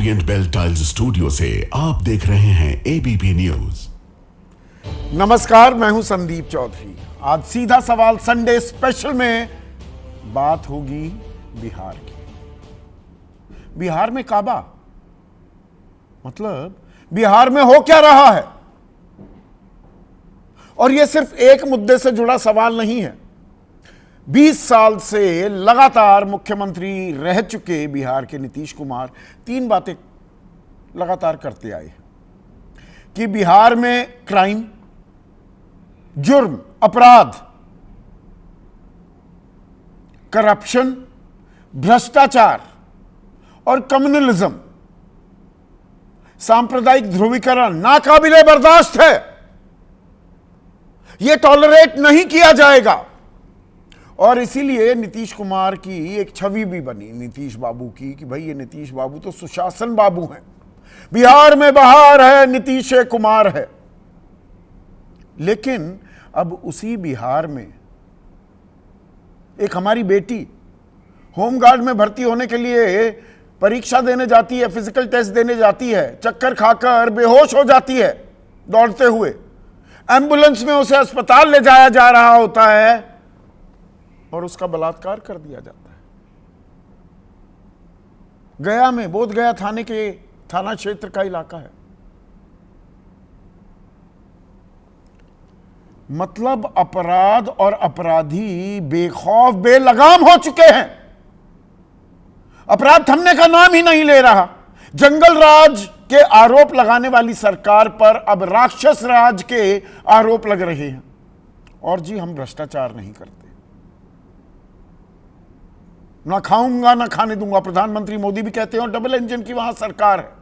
Orient bell tiles studio से आप देख रहे हैं एबीपी न्यूज। नमस्कार, मैं हूं संदीप चौधरी। आज सीधा सवाल संडे स्पेशल में बात होगी बिहार की। बिहार में काबा मतलब बिहार में हो क्या रहा है। और यह सिर्फ एक मुद्दे से जुड़ा सवाल नहीं है। 20 साल से लगातार मुख्यमंत्री रह चुके बिहार के नीतीश कुमार 3 बातें लगातार करते आए हैं कि बिहार में क्राइम, जुर्म, अपराध, करप्शन, भ्रष्टाचार और कम्युनलिज्म, सांप्रदायिक ध्रुवीकरण नाकाबिले बर्दाश्त है। यह टॉलरेट नहीं किया जाएगा। और इसीलिए नीतीश कुमार की एक छवि भी बनी नीतीश बाबू की कि भाई ये नीतीश बाबू तो सुशासन बाबू हैं। बिहार में बहार है, नीतीश कुमार है। लेकिन अब उसी बिहार में एक हमारी बेटी होमगार्ड में भर्ती होने के लिए परीक्षा देने जाती है, फिजिकल टेस्ट देने जाती है, चक्कर खाकर बेहोश हो जाती है दौड़ते हुए। एम्बुलेंस में उसे अस्पताल ले जाया जा रहा होता है और उसका बलात्कार कर दिया जाता है। गया में, बोधगया थाना क्षेत्र का इलाका है। मतलब अपराध और अपराधी बेखौफ बेलगाम हो चुके हैं। अपराध थमने का नाम ही नहीं ले रहा। जंगल राज के आरोप लगाने वाली सरकार पर अब राक्षस राज के आरोप लग रहे हैं। और जी, हम भ्रष्टाचार नहीं करते, ना खाऊंगा ना खाने दूंगा। प्रधानमंत्री मोदी भी कहते हैं और डबल इंजन की वहां सरकार है।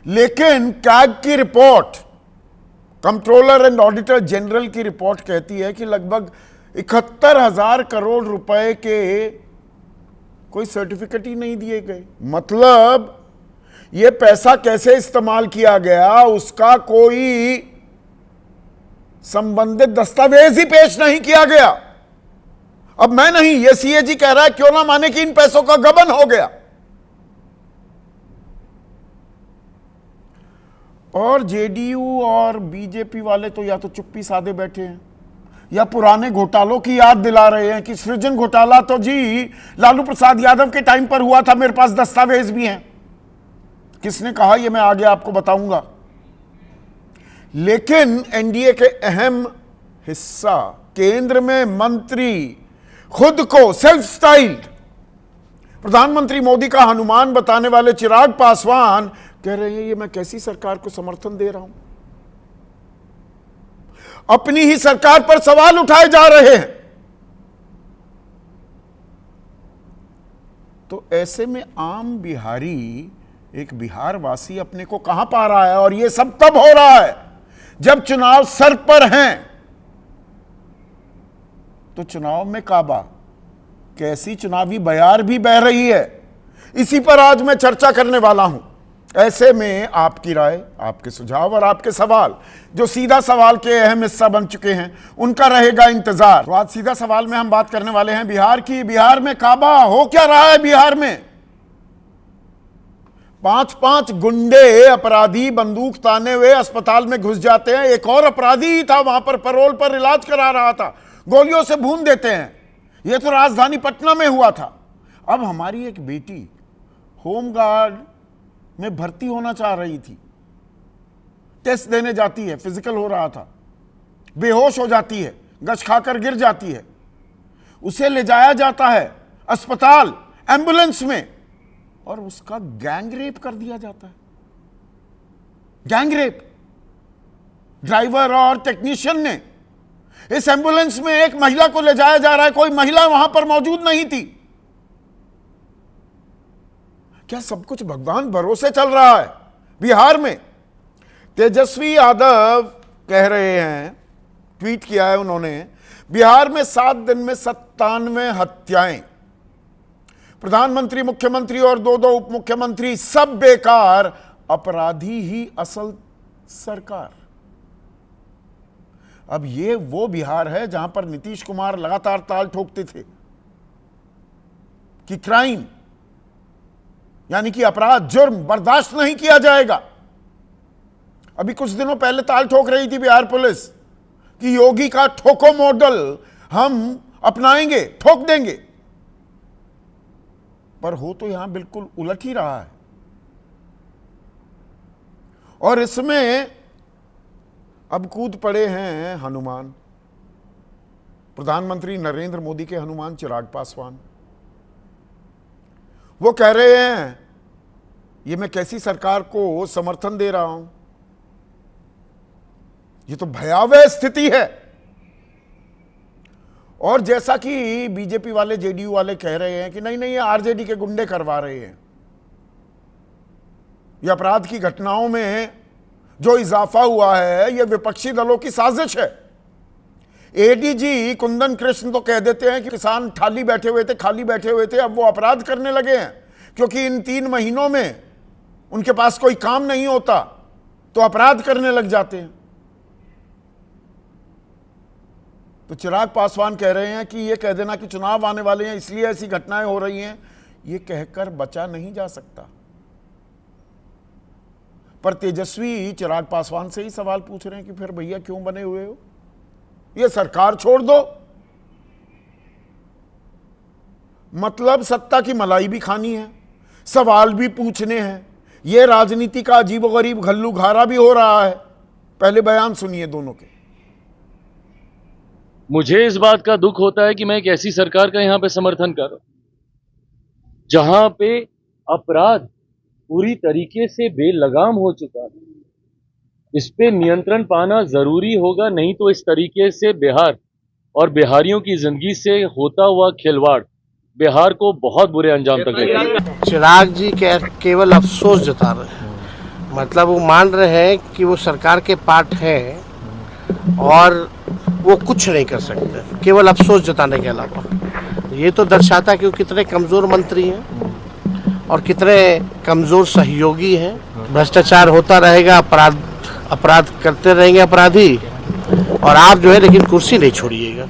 लेकिन कैग की report, controller and auditor general की रिपोर्ट कहती है कि लगभग 71,000 करोड़ रुपए के कोई सर्टिफिकेट ही नहीं दिए गए। मतलब यह पैसा कैसे इस्तेमाल किया गया उसका कोई संबंधित दस्तावेज ही पेश नहीं किया गया। अब मैं नहीं, यह सीएजी कह रहा है क्यों ना माने कि इन पैसों का गबन हो गया। और जेडीयू और बीजेपी वाले तो या तो चुप्पी साधे बैठे हैं या पुराने घोटालों की याद दिला रहे हैं कि सृजन घोटाला तो जी लालू प्रसाद यादव के टाइम पर हुआ था, मेरे पास दस्तावेज भी हैं। किसने कहा यह मैं आगे आपको बताऊंगा। लेकिन एनडीए के अहम हिस्सा केंद्र में मंत्री खुद को सेल्फ स्टाइल्ड प्रधानमंत्री मोदी का हनुमान बताने वाले चिराग पासवान कह रहे हैं ये मैं कैसी सरकार को समर्थन दे रहा हूं। अपनी ही सरकार पर सवाल उठाए जा रहे हैं। तो ऐसे में आम बिहारी, एक बिहार वासी अपने को कहां पा रहा है। और यह सब तब हो रहा है जब चुनाव सर पर हैं। तो चुनाव में काबा, कैसी चुनावी बयार भी बह रही है, इसी पर आज मैं चर्चा करने वाला हूं। ऐसे में आपकी राय, आपके सुझाव और आपके सवाल जो सीधा सवाल के अहम हिस्सा बन चुके हैं, उनका रहेगा इंतजार। तो आज सीधा सवाल में हम बात करने वाले हैं बिहार की। बिहार में काबा हो क्या रहा है। बिहार में 5-5 गुंडे अपराधी बंदूक ताने हुए अस्पताल में घुस जाते हैं। एक और अपराधी ही था वहां पर, पैरोल पर इलाज करा रहा था, गोलियों से भून देते हैं। यह तो राजधानी पटना में हुआ था। अब हमारी एक बेटी होमगार्ड में भर्ती होना चाह रही थी, टेस्ट देने जाती है, फिजिकल हो रहा था, बेहोश हो जाती है, गश खाकर गिर जाती है। उसे ले जाया जाता है अस्पताल एम्बुलेंस में और उसका गैंग रेप कर दिया जाता है। Gang rape. ड्राइवर और टेक्नीशियन ने, इस एम्बुलेंस में एक महिला को ले जाया जा रहा है, कोई महिला वहां पर मौजूद नहीं थी। क्या सब कुछ भगवान भरोसे चल रहा है बिहार में। तेजस्वी यादव कह रहे हैं, ट्वीट किया है उन्होंने, बिहार में 7 दिन में 97 हत्याएं, प्रधानमंत्री, मुख्यमंत्री और 2-2 उप मुख्यमंत्री सब बेकार, अपराधी ही असल सरकार। अब ये वो बिहार है जहां पर नीतीश कुमार लगातार ताल ठोकते थे कि क्राइम, यानी कि अपराध, जुर्म बर्दाश्त नहीं किया जाएगा। अभी कुछ दिनों पहले ताल ठोक रही थी बिहार पुलिस कि योगी का ठोको मॉडल हम अपनाएंगे, ठोक देंगे, पर हो तो यहां बिल्कुल उलट ही रहा है। और इसमें अब कूद पड़े हैं हनुमान, प्रधानमंत्री नरेंद्र मोदी के हनुमान चिराग पासवान। वो कह रहे हैं ये मैं कैसी सरकार को समर्थन दे रहा हूं, ये तो भयावह स्थिति है। और जैसा कि बीजेपी वाले, जेडीयू वाले कह रहे हैं कि नहीं नहीं, ये आरजेडी के गुंडे करवा रहे हैं, ये अपराध की घटनाओं में जो इजाफा हुआ है ये विपक्षी दलों की साजिश है। एडीजी कुंदन कृष्ण तो कह देते हैं कि किसान खाली बैठे हुए थे, अब वो अपराध करने लगे हैं क्योंकि इन 3 महीनों में उनके पास कोई काम नहीं होता तो अपराध करने लग जाते हैं। तो चिराग पासवान कह रहे हैं कि ये कह देना कि चुनाव आने वाले हैं इसलिए ऐसी घटनाएं हो रही हैं, ये कहकर बचा नहीं जा सकता। पर तेजस्वी चिराग पासवान से ही सवाल पूछ रहे हैं कि फिर भैया क्यों बने हुए हो, ये सरकार छोड़ दो। मतलब सत्ता की मलाई भी खानी है, सवाल भी पूछने हैं, ये राजनीति का अजीबोगरीब घल्लू घारा भी हो रहा है। पहले बयान सुनिए दोनों के। मुझे इस बात का दुख होता है कि मैं एक ऐसी सरकार का यहां पे समर्थन कर रहा हूं जहां पे अपराध पूरी तरीके से बेलगाम हो चुका है। इस पे नियंत्रण पाना जरूरी होगा, नहीं तो इस तरीके से बिहार और बिहारियों की जिंदगी से होता हुआ खिलवाड़ बिहार को बहुत बुरे अंजाम तक लेगा। चिराग जी केवल अफसोस जता रहे हैं, मतलब वो मान रहे हैं कि वो सरकार के पार्ट हैं और वो कुछ नहीं कर सकते, केवल अफसोस जताने के अलावा। ये तो दर्शाता है कि वो कितने कमज़ोर मंत्री हैं और कितने कमज़ोर सहयोगी हैं। भ्रष्टाचार होता रहेगा, अपराध करते रहेंगे अपराधी, और आप जो है लेकिन कुर्सी नहीं छोड़िएगा।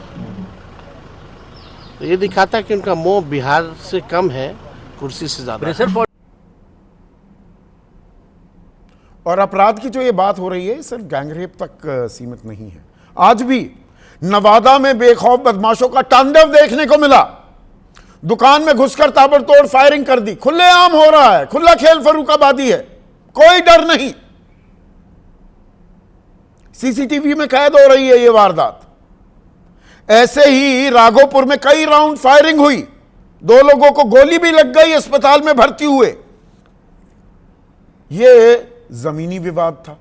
तो ये दिखाता है कि उनका मोह बिहार से कम है, कुर्सी से ज़्यादा। और अपराध की जो ये बात हो रही है सिर्फ गैंगरेप तक सीमित नहीं है। आज भी नवादा में बेखौफ बदमाशों का तांडव देखने को मिला। दुकान में घुसकर ताबड़तोड़ फायरिंग कर दी, खुलेआम हो रहा है, खुला खेल फर्रुखाबादी है, कोई डर नहीं। सीसीटीवी में कैद हो रही है ये वारदात। ऐसे ही राघोपुर में कई राउंड फायरिंग हुई, 2 लोगों को गोली भी लग गई, अस्पताल में भर्ती हुए। ये जमीनी विवाद था।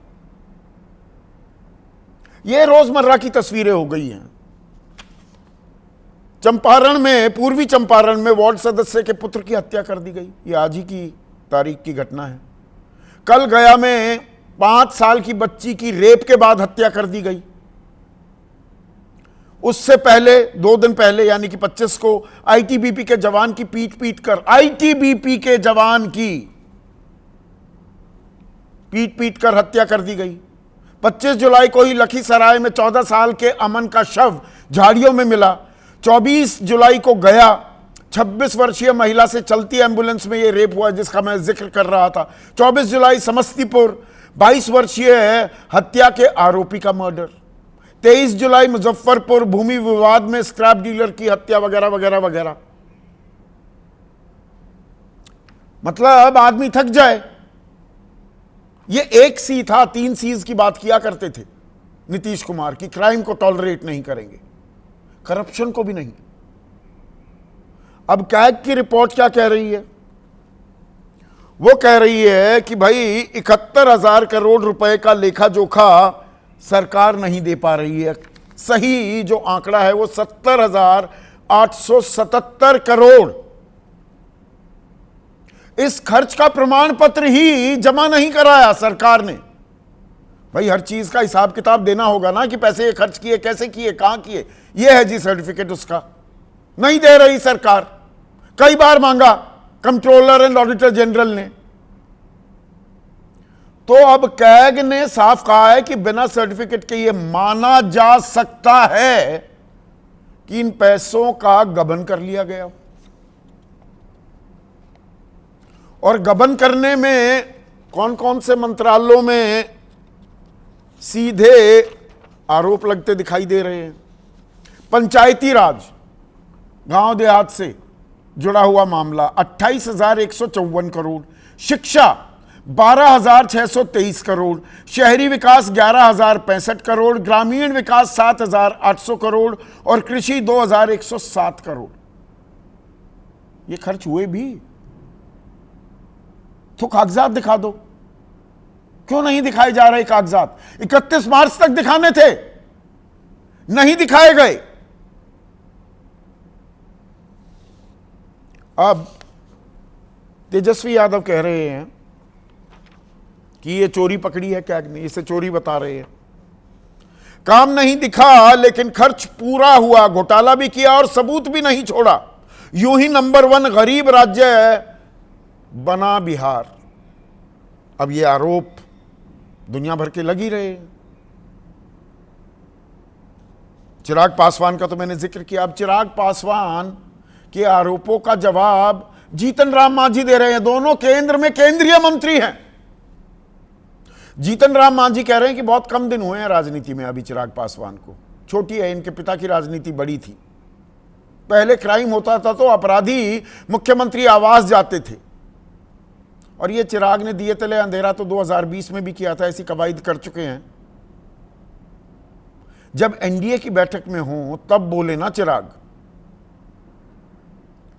ये रोजमर्रा की तस्वीरें हो गई हैं। चंपारण में, पूर्वी चंपारण में वार्ड सदस्य के पुत्र की हत्या कर दी गई। ये आज ही की तारीख की घटना है। कल गया में 5 साल की बच्ची की रेप के बाद हत्या कर दी गई। उससे पहले 2 दिन पहले यानी कि 25 को आईटीबीपी के जवान की पीट पीट कर हत्या कर दी गई। 25 जुलाई को ही लखीसराय में 14 साल के अमन का शव झाड़ियों में मिला। 24 जुलाई को गया 26 वर्षीय महिला से चलती एम्बुलेंस में यह रेप हुआ जिसका मैं जिक्र कर रहा था। 24 जुलाई समस्तीपुर 22 वर्षीय हत्या के आरोपी का मर्डर। 23 जुलाई मुजफ्फरपुर भूमि विवाद में स्क्रैप डीलर की हत्या वगैरह वगैरह वगैरह। मतलब आदमी थक जाए। ये 1 सी था, 3 सीज की बात किया करते थे नीतीश कुमार की, क्राइम को टॉलरेट नहीं करेंगे, करप्शन को भी नहीं। अब कैग की रिपोर्ट क्या कह रही है? वो कह रही है कि भाई 71,000 करोड़ रुपए का लेखा जोखा सरकार नहीं दे पा रही है। सही जो आंकड़ा है वो 70,877 करोड़। इस खर्च का प्रमाण पत्र ही जमा नहीं कराया सरकार ने। भाई हर चीज का हिसाब किताब देना होगा ना कि पैसे ये खर्च किए, कैसे किए, कहां किए। ये है जी सर्टिफिकेट उसका, नहीं दे रही सरकार। कई बार मांगा कंट्रोलर एंड ऑडिटर जनरल ने। तो अब कैग ने साफ कहा है कि बिना सर्टिफिकेट के ये माना जा सकता है कि इन पैसों का गबन कर लिया गया। और गबन करने में कौन कौन से मंत्रालयों में सीधे आरोप लगते दिखाई दे रहे हैं। पंचायती राज, गांव देहात से जुड़ा हुआ मामला 28,154 करोड़, शिक्षा 12,623 करोड़, शहरी विकास 11,065 करोड़, ग्रामीण विकास 7,800 करोड़ और कृषि 2,107 करोड़। ये खर्च हुए भी तो कागजात दिखा दो। क्यों नहीं दिखाए जा रहे कागजात? 31 मार्च तक दिखाने थे, नहीं दिखाए गए। अब तेजस्वी यादव कह रहे हैं कि ये चोरी पकड़ी है क्या नहीं, इसे चोरी बता रहे हैं। काम नहीं दिखा लेकिन खर्च पूरा हुआ, घोटाला भी किया और सबूत भी नहीं छोड़ा। यूं ही नंबर 1 गरीब राज्य बना बिहार। अब ये आरोप दुनिया भर के लग ही रहे हैं। चिराग पासवान का तो मैंने जिक्र किया। अब चिराग पासवान के आरोपों का जवाब जीतन राम मांझी दे रहे हैं। दोनों केंद्र में केंद्रीय मंत्री हैं। जीतन राम मांझी कह रहे हैं कि बहुत कम दिन हुए हैं राजनीति में अभी चिराग पासवान को, छोटी है, इनके पिता की राजनीति बड़ी थी। पहले क्राइम होता था तो अपराधी मुख्यमंत्री आवास जाते थे, और ये चिराग ने दिए तले अंधेरा तो 2020 में भी किया था, ऐसी कवायद कर चुके हैं। जब एनडीए की बैठक में हो तब बोले ना चिराग।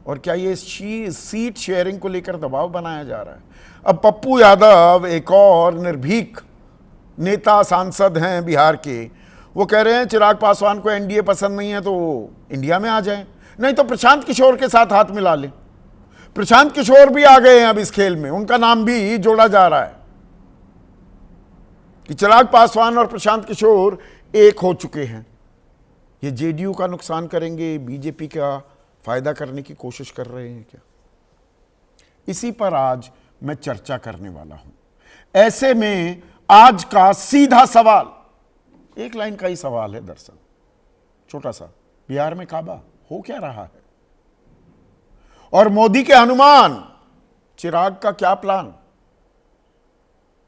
और क्या ये सीट शेयरिंग को लेकर दबाव बनाया जा रहा है? अब पप्पू यादव एक और निर्भीक नेता सांसद हैं बिहार के, वो कह रहे हैं चिराग पासवान को एनडीए पसंद नहीं है तो इंडिया में आ जाएं, नहीं तो प्रशांत किशोर के साथ हाथ मिला लें। प्रशांत किशोर भी आ गए हैं अब इस खेल में, उनका नाम भी जोड़ा जा रहा है कि चिराग पासवान और प्रशांत किशोर एक हो चुके हैं। ये जेडीयू का नुकसान करेंगे, बीजेपी का फायदा करने की कोशिश कर रहे हैं क्या? इसी पर आज मैं चर्चा करने वाला हूं। ऐसे में आज का सीधा सवाल, एक लाइन का ही सवाल है दरअसल, छोटा सा, बिहार में काबा हो क्या रहा है? और मोदी के हनुमान चिराग का क्या प्लान,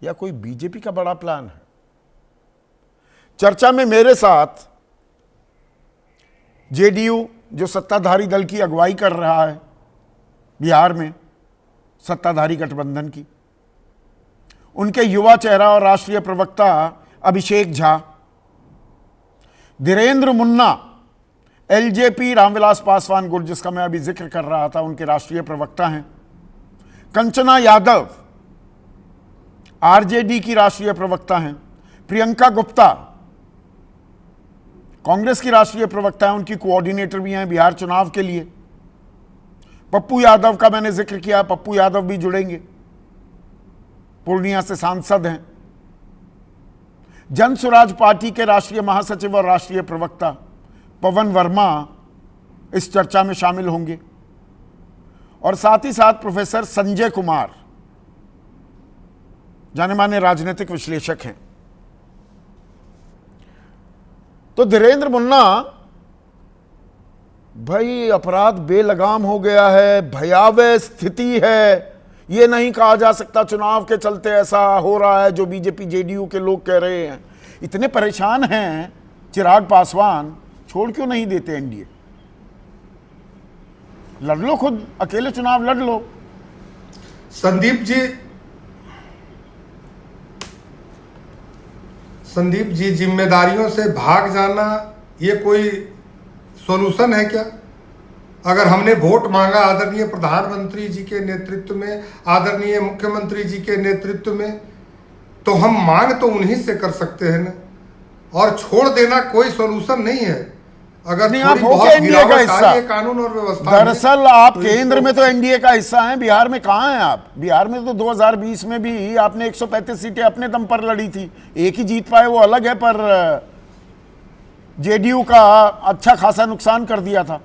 या कोई बीजेपी का बड़ा प्लान है? चर्चा में मेरे साथ जेडीयू जो सत्ताधारी दल की अगुवाई कर रहा है बिहार में, सत्ताधारी गठबंधन की, उनके युवा चेहरा और राष्ट्रीय प्रवक्ता अभिषेक झा, धीरेन्द्र मुन्ना, एलजेपी रामविलास पासवान गुट जिसका मैं अभी जिक्र कर रहा था, उनके राष्ट्रीय प्रवक्ता हैं, कंचना यादव आरजेडी की राष्ट्रीय प्रवक्ता हैं, प्रियंका गुप्ता कांग्रेस की राष्ट्रीय प्रवक्ता है, उनकी कोऑर्डिनेटर भी हैं बिहार चुनाव के लिए। पप्पू यादव का मैंने जिक्र किया, पप्पू यादव भी जुड़ेंगे, पूर्णिया से सांसद हैं। जन स्वराज पार्टी के राष्ट्रीय महासचिव और राष्ट्रीय प्रवक्ता पवन वर्मा इस चर्चा में शामिल होंगे, और साथ ही साथ प्रोफेसर संजय कुमार, जाने माने राजनीतिक विश्लेषक हैं। तो धीरेन्द्र मुन्ना, भाई अपराध बेलगाम हो गया है, भयावह स्थिति है, ये नहीं कहा जा सकता चुनाव के चलते ऐसा हो रहा है जो बीजेपी जेडीयू के लोग कह रहे हैं। इतने परेशान हैं चिराग पासवान, छोड़ क्यों नहीं देते एनडीए? लड़ लो, खुद अकेले चुनाव लड़ लो। संदीप जी, जिम्मेदारियों से भाग जाना ये कोई सॉल्यूशन है क्या? अगर हमने वोट मांगा आदरणीय प्रधानमंत्री जी के नेतृत्व में, आदरणीय मुख्यमंत्री जी के नेतृत्व में, तो हम मांग तो उन्हीं से कर सकते हैं ना, और छोड़ देना कोई सॉल्यूशन नहीं है। अगर नहीं, आप हो क्या एनडीए का हिस्सा? कानून और व्यवस्था, दरअसल आप केंद्र में तो एनडीए का हिस्सा हैं, बिहार में कहां हैं आप? बिहार में तो 2020 में भी आपने 135 सीटें अपने दम पर लड़ी थी, एक ही जीत पाए वो अलग है, पर जेडीयू का अच्छा खासा नुकसान कर दिया था।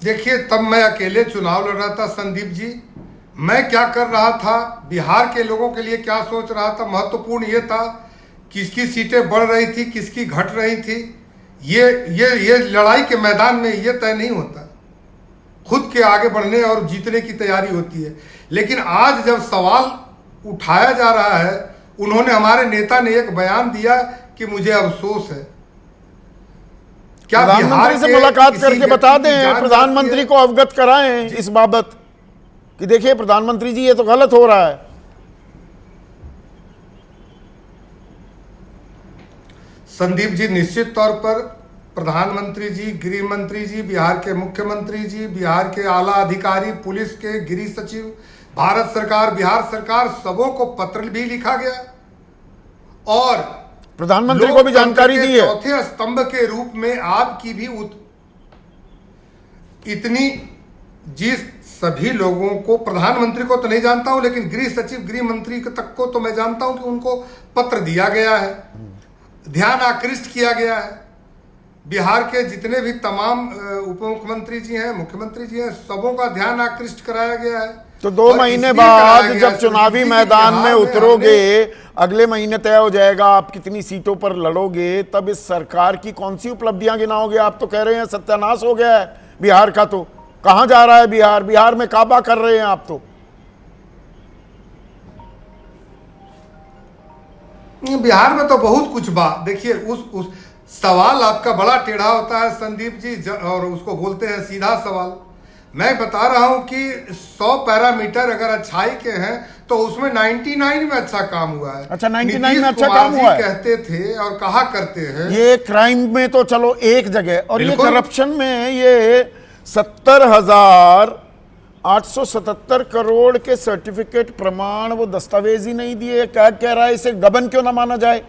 देखिए, तब मैं अकेले चुनाव लड़ रहा था संदीप जी। मैं क्या कर रहा था, बिहार के लोगों के लिए क्या सोच रहा था, महत्वपूर्ण ये था किसकी सीटें बढ़ रही थी, किसकी घट रही थी, ये लड़ाई के मैदान में ये तय नहीं होता, खुद के आगे बढ़ने और जीतने की तैयारी होती है। लेकिन आज जब सवाल उठाया जा रहा है, उन्होंने, हमारे नेता ने एक बयान दिया कि मुझे अफसोस है। क्या प्रधानमंत्री से मुलाकात करके बता दें, प्रधानमंत्री को अवगत कराएं इस बाबत कि देखिए प्रधानमंत्री जी ये तो गलत हो रहा है। संदीप जी, निश्चित तौर पर प्रधानमंत्री जी, गृह मंत्री जी, बिहार के मुख्यमंत्री जी, बिहार के आला अधिकारी, पुलिस के गृह सचिव, भारत सरकार, बिहार सरकार, सबों को पत्र भी लिखा गया और प्रधानमंत्री को भी जानकारी दी है। चौथे स्तंभ के रूप में आपकी भी इतनी, जिस सभी लोगों को, प्रधानमंत्री को तो नहीं जानता हूं, लेकिन गृह सचिव, गृह मंत्री तक को तो मैं जानता हूं कि उनको पत्र दिया गया है, ध्यान आकृष्ट किया गया है। बिहार के जितने भी तमाम उप मुख्यमंत्री जी हैं, मुख्यमंत्री जी हैं, सबों का ध्यान आकृष्ट कराया गया है। तो 2 महीने बाद जब चुनावी मैदान में उतरोगे, अगले महीने तय हो जाएगा आप कितनी सीटों पर लड़ोगे, तब इस सरकार की कौन सी उपलब्धियां गिनाओगे? आप तो कह रहे हैं सत्यानाश हो गया है बिहार का, तो कहां जा रहा है बिहार? बिहार में काबा कर रहे हैं आप तो। बिहार में तो बहुत कुछ बात, देखिए उस सवाल आपका बड़ा टेढ़ा होता है संदीप जी, और उसको बोलते हैं सीधा सवाल। मैं बता रहा हूं कि 100 पैरामीटर अगर अच्छाई के हैं तो उसमें 99 में अच्छा काम हुआ है। अच्छा, 99 में अच्छा काम हुआ है कहते थे और कहा करते हैं। ये क्राइम में तो चलो एक जगह, और ये करप्शन में ये 70,877 करोड़ के सर्टिफिकेट, प्रमाण, वो दस्तावेज ही नहीं दिए। क्या कह रहा है, इसे गबन क्यों ना माना जाए?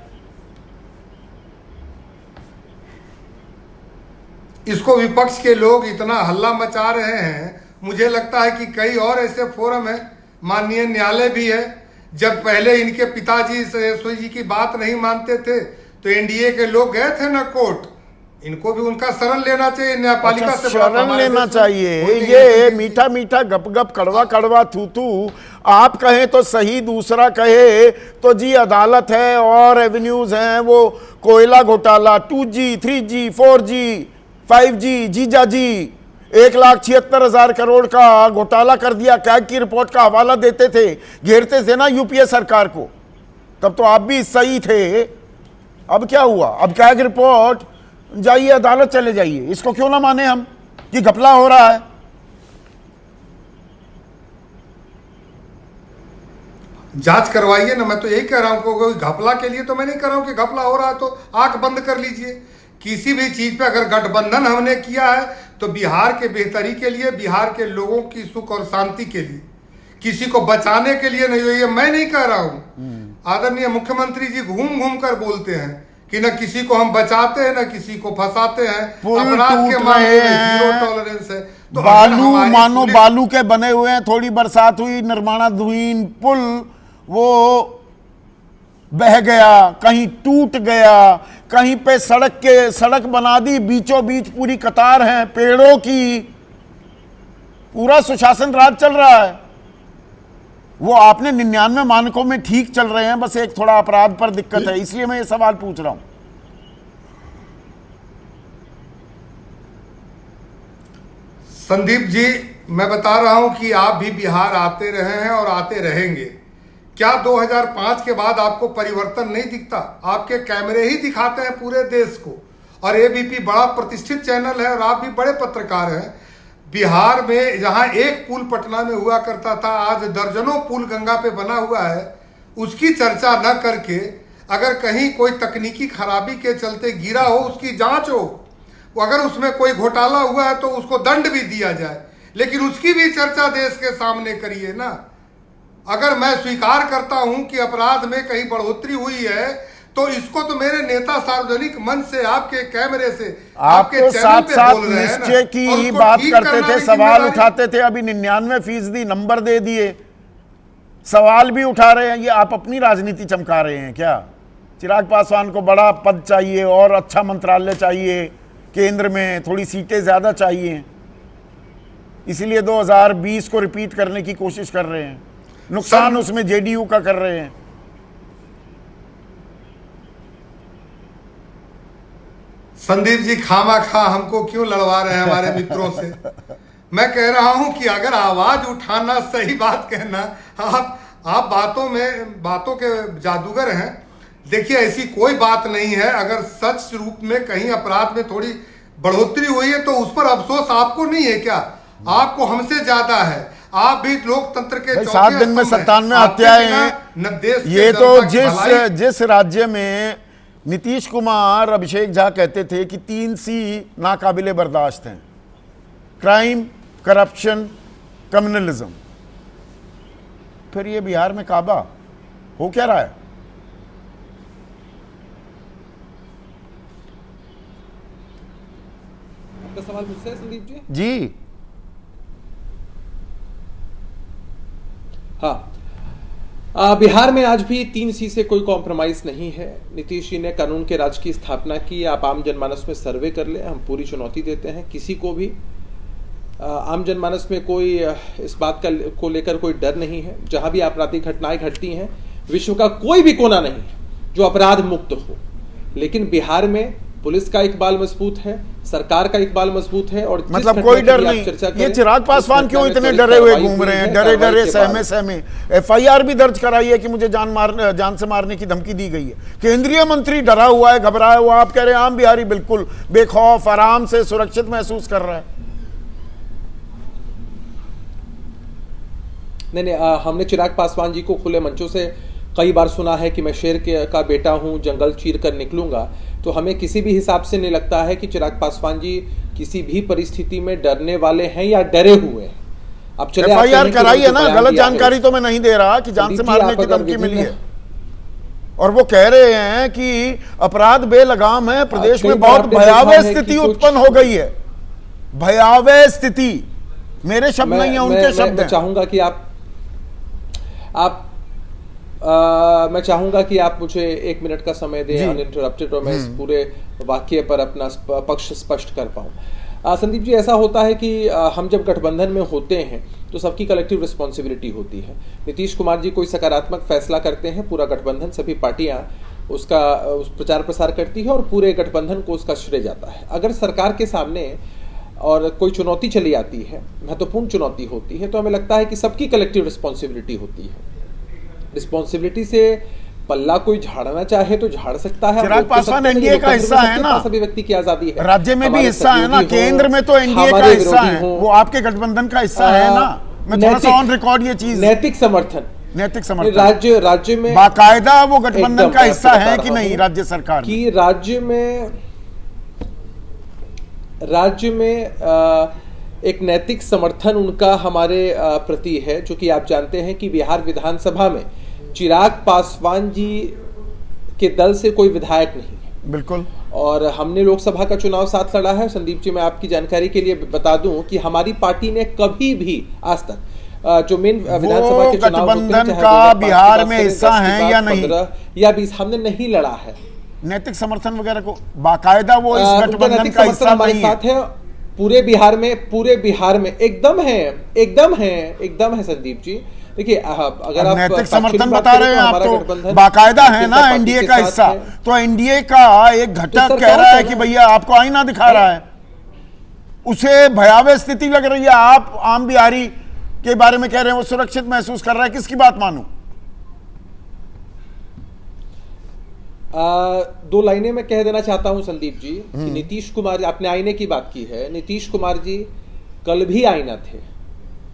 इसको विपक्ष के लोग इतना हल्ला मचा रहे हैं, मुझे लगता है कि कई और ऐसे फोरम है, माननीय न्यायालय भी है। जब पहले इनके पिताजी यशस्वी जी की बात नहीं मानते थे तो एनडीए के लोग गए थे ना कोर्ट, इनको भी उनका शरण लेना चाहिए, न्यायपालिका से शरण लेना चाहिए। ये मीठा मीठा गप गप, कड़वा कड़वा थू थू आप कहें तो सही, दूसरा कहे तो जी अदालत है और एवेन्यूज हैं, वो कोयला घोटाला, 2G, 3G, 4G, 5G, जीजा जी 1,76,000 करोड़ का घोटाला कर दिया। कैग की रिपोर्ट का हवाला देते थे, घेरते थे ना यूपीए सरकार को, तब तो आप भी सही थे। अब क्या हुआ? अब कैग रिपोर्ट, जाइए अदालत चले जाइए, इसको क्यों ना माने हम कि घपला हो रहा है? जांच करवाइए ना, मैं तो यही कह रहा हूं। कोई घपला के लिए तो मैं नहीं कह रहा हूं कि घपला हो रहा है तो आंख बंद कर लीजिए। किसी भी चीज पे अगर गठबंधन हमने किया है तो बिहार के बेहतरी के लिए, बिहार के लोगों की सुख और शांति के लिए, किसी को बचाने के लिए नहीं। ये मैं नहीं कह रहा हूं। आदरणीय मुख्यमंत्री जी घूम घूम कर बोलते हैं कि न किसी को हम बचाते हैं न किसी को फंसाते हैं, अपराध के मामले में 0 टॉलरेंस है। तो बालू मानो बालू के बने हुए हैं, थोड़ी बरसात हुई, निर्माणाधीन पुल वो बह गया, कहीं टूट गया, कहीं पे सड़क बना दी, बीचों बीच पूरी कतार है पेड़ों की, पूरा सुशासन राज चल रहा है। वो आपने 99 मानकों में ठीक चल रहे हैं, बस एक थोड़ा अपराध पर दिक्कत है, इसलिए मैं ये सवाल पूछ रहा हूं। संदीप जी, मैं बता रहा हूं कि आप भी बिहार आते रहे हैं और आते रहेंगे। क्या 2005 के बाद आपको परिवर्तन नहीं दिखता? आपके कैमरे ही दिखाते हैं पूरे देश को, और एबीपी बड़ा प्रतिष्ठित चैनल है और आप भी बड़े पत्रकार हैं। बिहार में जहां एक पुल पटना में हुआ करता था, आज दर्जनों पुल गंगा पे बना हुआ है। उसकी चर्चा न करके अगर कहीं कोई तकनीकी खराबी के चलते गिरा हो, उसकी जांच हो, अगर उसमें कोई घोटाला हुआ है तो उसको दंड भी दिया जाए, लेकिन उसकी भी चर्चा देश के सामने करिए ना। अगर मैं स्वीकार करता हूं कि अपराध में कहीं बढ़ोतरी हुई है तो इसको तो मेरे नेता सार्वजनिक मंच से, आपके कैमरे से, आपके तो चैनल साथ पे साथ बोल रहे हैं ना, निश्चय की और ही उसको बात ठीक करते करना थे, भी सवाल जिम्मेदारी। उठाते थे। अभी 99% नंबर दे दिए, सवाल भी उठा रहे हैं। ये आप अपनी राजनीति चमका रहे हैं क्या? चिराग पासवान को बड़ा पद चाहिए और अच्छा मंत्रालय चाहिए, केंद्र में थोड़ी सीटें ज्यादा चाहिए, इसीलिए 2020 को रिपीट करने की कोशिश कर रहे हैं। नुकसान उसमें जेडीयू का कर रहे हैं। संदीप जी खामा खा हमको क्यों लड़वा रहे हैं हमारे मित्रों से। मैं कह रहा हूं कि अगर आवाज उठाना सही बात कहना, आप बातों के जादूगर हैं। देखिए ऐसी कोई बात नहीं है। अगर सच रूप में कहीं अपराध में थोड़ी बढ़ोतरी हुई है तो उस पर अफसोस आपको नहीं है क्या? आपको हमसे ज्यादा है। आप भी लोकतंत्र के 7 दिन में 97 हत्याएं हैं। ये तो जिस राज्य में नीतीश कुमार, अभिषेक झा कहते थे कि 3C नाकाबिले बर्दाश्त हैं, क्राइम, करप्शन, कम्युनलिज्म, फिर ये बिहार में काबा हो क्या रहा है? आपका सवाल मुझसे है संदीप जी? जी हाँ, बिहार में आज भी 3C से कोई कॉम्प्रोमाइज नहीं है। नीतीश जी ने कानून के राज की स्थापना की। आप आम जनमानस में सर्वे कर ले, हम पूरी चुनौती देते हैं। किसी को भी आम जनमानस में कोई इस बात को लेकर कोई डर नहीं है। जहां भी आपराधिक घटनाएं घटती हैं, विश्व का कोई भी कोना नहीं है जो अपराध मुक्त हो। लेकिन बिहार में पुलिस का इकबाल मजबूत है, सरकार का इकबाल मजबूत है। और मतलब कोई डर नहीं। ये चिराग पासवान क्यों इतने डरे हुए घूम रहे हैं? डरे सहमे FIR भी दर्ज कराई है कि मुझे जान से मारने की धमकी दी गई है। केंद्रीय मंत्री डरा हुआ है, घबराया हुआ। आप कह रहे हैं आम बिहारी बिल्कुल बेखौफ, आराम से, सुरक्षित महसूस कर रहा है। नहीं, हमने चिराग पासवान जी को खुले मंचों से कई बार सुना है कि मैं शेर का बेटा हूं, जंगल चीर कर निकलूंगा। तो हमें किसी भी हिसाब से नहीं लगता है कि चिराग पासवान जी किसी भी परिस्थिति में डरने वाले हैं या डरे हुए हैं। अब चले FIR कराई है ना, गलत जानकारी तो मैं नहीं दे रहा कि जान से मारने की धमकी मिली है। और वो कह रहे हैं कि अपराध बेलगाम है, प्रदेश में बहुत भयावह स्थिति उत्पन्न हो गई है। भयावह स्थिति मेरे शब्द नहीं है, उनके शब्द हैं। चाहूंगा कि मैं चाहूंगा कि आप मुझे 1 मिनट का समय दें अनइंटरप्टेड, और मैं इस पूरे वाक्य पर अपना पक्ष स्पष्ट कर पाऊं। संदीप जी, ऐसा होता है कि हम जब गठबंधन में होते हैं तो सबकी कलेक्टिव रिस्पॉन्सिबिलिटी होती है। नीतीश कुमार जी कोई सकारात्मक फैसला करते हैं, पूरा गठबंधन, सभी पार्टियां उसका प्रचार प्रसार करती है और पूरे गठबंधन को उसका श्रेय जाता है। अगर सरकार के सामने और कोई चुनौती चली आती है, महत्वपूर्ण चुनौती होती है, तो हमें लगता है कि सबकी कलेक्टिव रिस्पॉन्सिबिलिटी होती है। रिस्पॉन्सिबिलिटी से पल्ला कोई झाड़ना चाहे तो झाड़ सकता है। चिराग पासवान एनडीए का हिस्सा है ना, सभी व्यक्ति की आजादी है। राज्य में भी हिस्सा है ना, केंद्र में तो एनडीए का हिस्सा है, वो आपके गठबंधन का हिस्सा है ना। मैं थोड़ा सा ऑन रिकॉर्ड ये चीज, नैतिक समर्थन राज्य में बाकायदा वो गठबंधन का हिस्सा है कि नहीं राज्य सरकार की? राज्य में एक नैतिक समर्थन उनका हमारे प्रति है, जो कि आप जानते हैं कि बिहार विधानसभा में चिराग पासवान जी के दल से कोई विधायक नहीं है। बिल्कुल। और हमने लोकसभा का चुनाव साथ लड़ा है। संदीप जी, मैं आपकी जानकारी के लिए बता दूं कि हमारी पार्टी ने कभी भी आज तक जो मेन विधानसभा के चुनाव गठबंधन का बिहार में हिस्सा है या नहीं, 15 या 20 हमने नहीं लड़ा है। नैतिक समर्थन वगैरह को बाकायदा वो इस गठबंधन का हिस्सा नहीं है। पूरे बिहार में एकदम है संदीप जी। देखिए, अगर आप नैतिक समर्थन बता रहे हैं आप, तो बाकायदा है ना एनडीए का हिस्सा। तो एनडीए का एक घटक कह रहा है कि भैया आपको आईना दिखा रहा है, उसे भयावह स्थिति लग रही है। आप आम बिहारी के बारे में कह रहे हैं वो सुरक्षित महसूस कर रहा है, किसकी बात मानूं? 2 लाइनें मैं कह देना चाहता हूं संदीप जी कि नीतीश कुमार, आपने आईने की बात की है, नीतीश कुमार जी कल भी आईना थे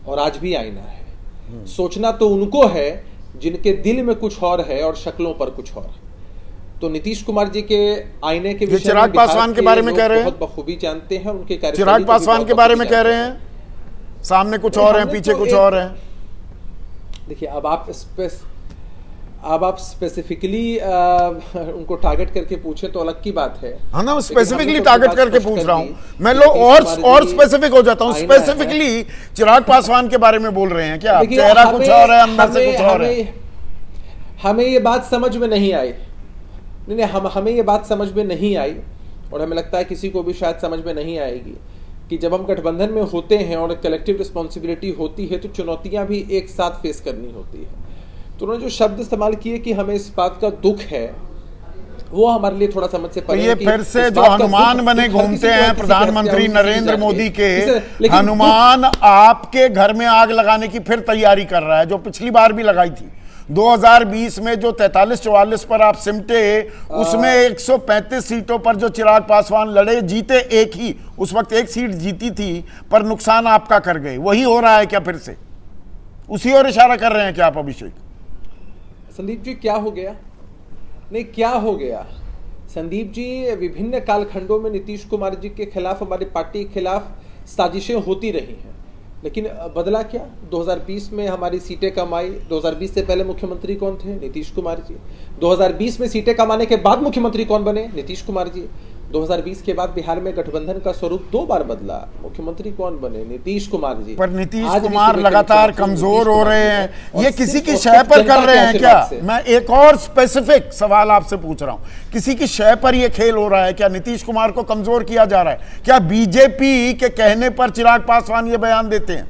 और आज भी आईना है। सोचना तो उनको है जिनके दिल में कुछ और है और शक्लों पर कुछ और। तो नीतीश कुमार जी के आईने के विषय चिराग पासवान के बारे में कह रहे हैं, बहुत बखूबी जानते हैं उनके कार्य। चिराग पासवान के बारे में कह रहे हैं, सामने कुछ और है, पीछे कुछ और है। देखिए, अब आप स्पेसिफिकली उनको टारगेट करके पूछे तो अलग की बात है। हाँ ना, स्पेसिफिकली टारगेट करके पूछ रहा हूँ मैं। लोग और स्पेसिफिक हो जाता हूँ। स्पेसिफिकली चिराग पासवान के बारे में बोल रहे हैं क्या? चेहरा कुछ और है, अंदर से कुछ और है। हमें ये बात समझ में नहीं आई। नहीं, हमें ये बात समझ में नहीं आई, और हमें लगता है किसी को भी शायद समझ में नहीं आएगी कि जब हम गठबंधन में होते हैं और कलेक्टिव रिस्पॉन्सिबिलिटी होती है तो चुनौतियां भी एक साथ फेस करनी होती है। तो उन्होंने जो शब्द इस्तेमाल किए कि हमें इस बात का दुख है वो हमारे लिए थोड़ा समझ से तो परे ये है कि फिर से इस जो बात का हनुमान दुख बने हर किसी घूमते को है, हैं किसी की प्रधानमंत्री हत्या हुई, किसी की नरेंद्र जाती मोदी है। के, लेकिन हनुमान आपके घर में आग लगाने की फिर तैयारी कर रहा है, जो पिछली बार भी लगाई थी 2020 में, जो 43-44 पर आप सिमटे, उसमें 135 सीटों पर जो चिराग पासवान लड़े, जीते एक ही, उस वक्त एक सीट जीती थी, पर नुकसान आपका कर गए। वही हो रहा है क्या फिर से? उसी ओर इशारा कर रहे हैं क्या आप अभिषेक? संदीप जी क्या हो गया? नहीं, क्या हो गया संदीप जी? विभिन्न कालखंडों में नीतीश कुमार जी के खिलाफ, हमारी पार्टी के खिलाफ साजिशें होती रही हैं, लेकिन बदला क्या? 2020 में हमारी सीटें कम आई। 2020 से पहले मुख्यमंत्री कौन थे? नीतीश कुमार जी। 2020 में सीटें कम आने के बाद मुख्यमंत्री कौन बने? नीतीश कुमार जी। 2020 के बाद बिहार में गठबंधन का स्वरूप 2 बार बदला, मुख्यमंत्री कौन बने? नीतीश कुमार जी। पर नीतीश आज भी कुमार सूबे के लगातार मुख्यमंत्री कमजोर नीतीश हो कुमार रहे जी हैं, और ये सिर्फ किसी की और शय सिर्फ पर जनता कर रहे के हैं क्या? आशीर्वाद से। मैं एक और स्पेसिफिक सवाल आपसे पूछ रहा हूं, किसी की शय पर ये खेल हो रहा है क्या? नीतीश कुमार को कमजोर किया जा रहा है क्या? बीजेपी के कहने पर चिराग पासवान ये बयान देते हैं,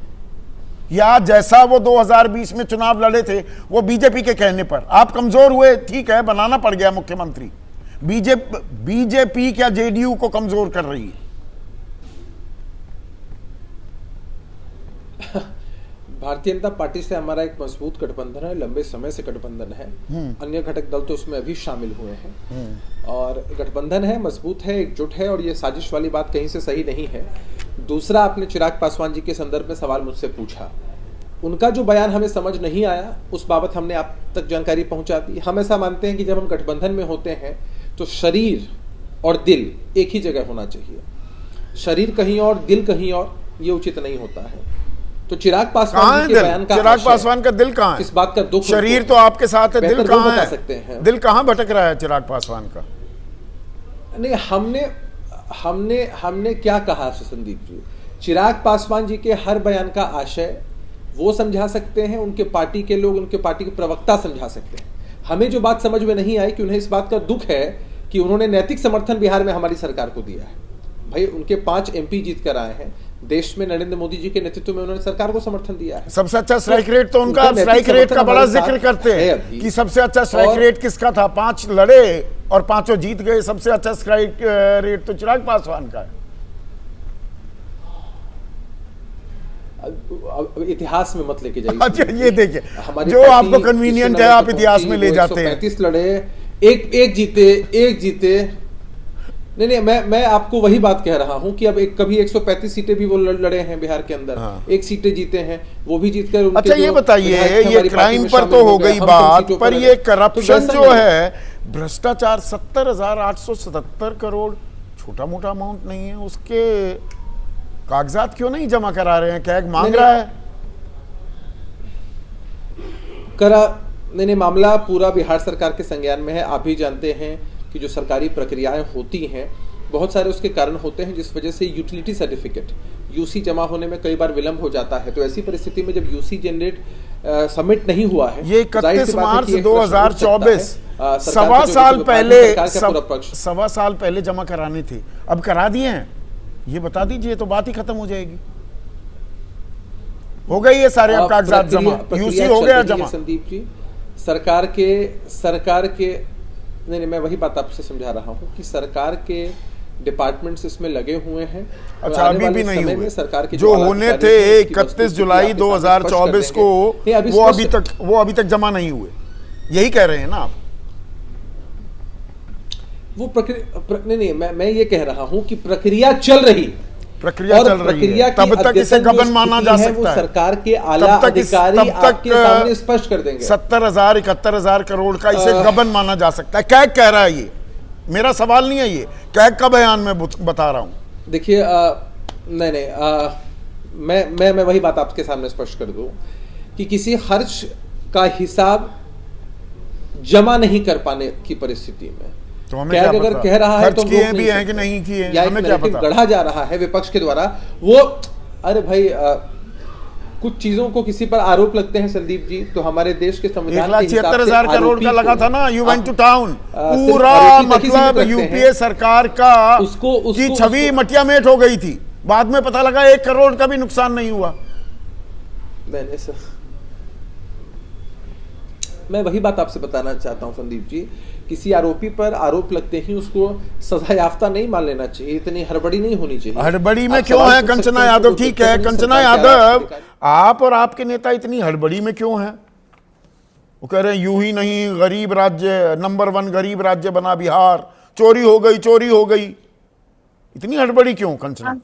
या जैसा वो 2020 में चुनाव लड़े थे वो बीजेपी के कहने पर आप कमजोर हुए? ठीक है, बनाना पड़ गया मुख्यमंत्री। बीजेपी क्या जेडीयू को कमजोर कर रही है? भारतीय जनता पार्टी से हमारा एक मजबूत गठबंधन है, लंबे समय से गठबंधन है। अन्य घटक दल तो उसमें अभी शामिल हुए हैं, और गठबंधन है, मजबूत है, एकजुट है, और ये साजिश वाली बात कहीं से सही नहीं है। दूसरा, आपने चिराग पासवान जी के संदर्भ में सवाल मुझसे पूछा, उनका जो बयान हमें समझ नहीं आया, उस बाबत हमने आप तक जानकारी पहुंचा दी। हम ऐसा मानते हैं कि जब हम गठबंधन में होते हैं तो शरीर और दिल एक ही जगह होना चाहिए। शरीर कहीं और, दिल कहीं और, ये उचित नहीं होता है। तो चिराग पासवान जी के बयान का, चिराग पासवान का दिल कहाँ है? इस बात का दुख, शरीर तो आपके साथ है, दिल कहाँ बता है? सकते हैं। दिल कहाँ भटक रहा है चिराग पासवान का? नहीं, हमने क्या कहा संदीप जी? चिराग पासवान जी के हर बयान का आशय वो समझा सकते हैं, उनके पार्टी के लोग, उनके पार्टी के प्रवक्ता समझा सकते हैं। हमें जो बात समझ में नहीं आई कि उन्हें इस बात का दुख है कि उन्होंने नैतिक समर्थन बिहार में हमारी सरकार को दिया है। भाई, उनके 5 MP जीत कर आए हैं, देश में नरेंद्र मोदी जी के नेतृत्व में उन्होंने सरकार को समर्थन दिया है। सबसे अच्छा स्ट्राइक रेट तो उनका, स्ट्राइक रेट का बड़ा जिक्र करते हैं कि सबसे अच्छा स्ट्राइक रेट किसका था? 5 लड़े और 5 जीत गए, सबसे अच्छा स्ट्राइक रेट तो चिराग पासवान का है। इतिहास में मत लेके जाइए। अच्छा, ये देखिए, जो आपको कन्वीनियंट है आप इतिहास में ले जाते हैं। 135 लड़े, एक जीते। नहीं, मैं आपको वही बात कह रहा हूं कि अब कभी 135 सीटें भी वो लड़े हैं बिहार के अंदर। हाँ। 1 सीटें जीते हैं, वो भी जीतकर उनके, अच्छा, ये बताइए, ये क्राइम पर तो हो गई बात, पर ये करप्शन जो है, भ्रष्टाचार 70,877 करोड़ छोटा मोटा अमाउंट नहीं है, उसके कागजात क्यों नहीं जमा करा रहे हैं? कैग मांग रहा है? नहीं, मामला पूरा बिहार सरकार के संज्ञान में है। आप भी जानते हैं कि जो सरकारी प्रक्रियाएं होती हैं, बहुत सारे उसके कारण होते हैं, जिस वजह से यूटिलिटी सर्टिफिकेट, यूसी जमा होने में कई बार विलंब हो जाता है। तो ऐसी परिस्थिति में जब यूसी जनरेट सबमिट नहीं हुआ है, ये 31 मार्च 2024, सवा साल पहले जमा कराने थे, अब करा दिए हैं, ये बता दीजिए, तो बात ही खत्म हो जाएगी। हो गई ये सारे अब कागजात जमा, यूसी हो गया जमा। संदीप जी, सरकार के नहीं, मैं वही बात आपसे समझा रहा हूँ कि सरकार के डिपार्टमेंट्स इसमें लगे हुए हैं। अच्छा, अभी भी नहीं हुए? सरकार के जो होने थे 31 जुलाई 2024 को, वो अभी तक जमा नहीं हुए, यही कह रहे हैं ना आप? वो प्रक्रिया नहीं, मैं ये कह रहा हूं कि प्रक्रिया चल रही है, तब तक इसे गबन माना जा सकता है। सरकार के आला अधिकारी आपके सामने स्पष्ट कर देंगे। 70,000 71,000 करोड़ का इसे गबन माना जा सकता है। कैग कह रहा है, ये मेरा सवाल नहीं है, ये कैग का बयान मैं बता रहा हूं। देखिए, मैं वही बात आपके सामने स्पष्ट कर दूं कि किसी खर्च का हिसाब जमा नहीं कर पाने की परिस्थिति में तो हमें क्या अगर कह रहा है तो किए भी हैं कि नहीं किए, हमें क्या पता? गढ़ा जा रहा है विपक्ष के द्वारा, वो अरे भाई, कुछ चीजों को किसी पर आरोप लगते हैं संदीप जी, तो हमारे देश के संविधान के हिसाब से 1,76,000 करोड़ का लगा था ना, यू वेंट टू टाउन, पूरा मतलब यूपीए सरकार का की छवि मटिया मेट हो गई थी। बाद में पता लगा 1 करोड़ का भी नुकसान नहीं हुआ। मैं वही बात आपसे बताना चाहता हूं संदीप जी, किसी आरोपी पर आरोप लगते ही उसको सजा याफ्ता नहीं मान लेना चाहिए, इतनी हड़बड़ी नहीं होनी चाहिए। हड़बड़ी में आप क्यों सवाल है पूछ कंचना सकते हैं यादव? कि ठीक है, उत्तर प्रदेश कंचना सरकार क्या यादव, अधिकारी- आप और आपके नेता इतनी हड़बड़ी में क्यों हैं? वो कह रहे हैं यूं ही नहीं, गरीब राज्य, नंबर 1 गरीब राज्य बना बिहार, चोरी हो गई, चोरी हो गई, इतनी हड़बड़ी क्यों कंचना?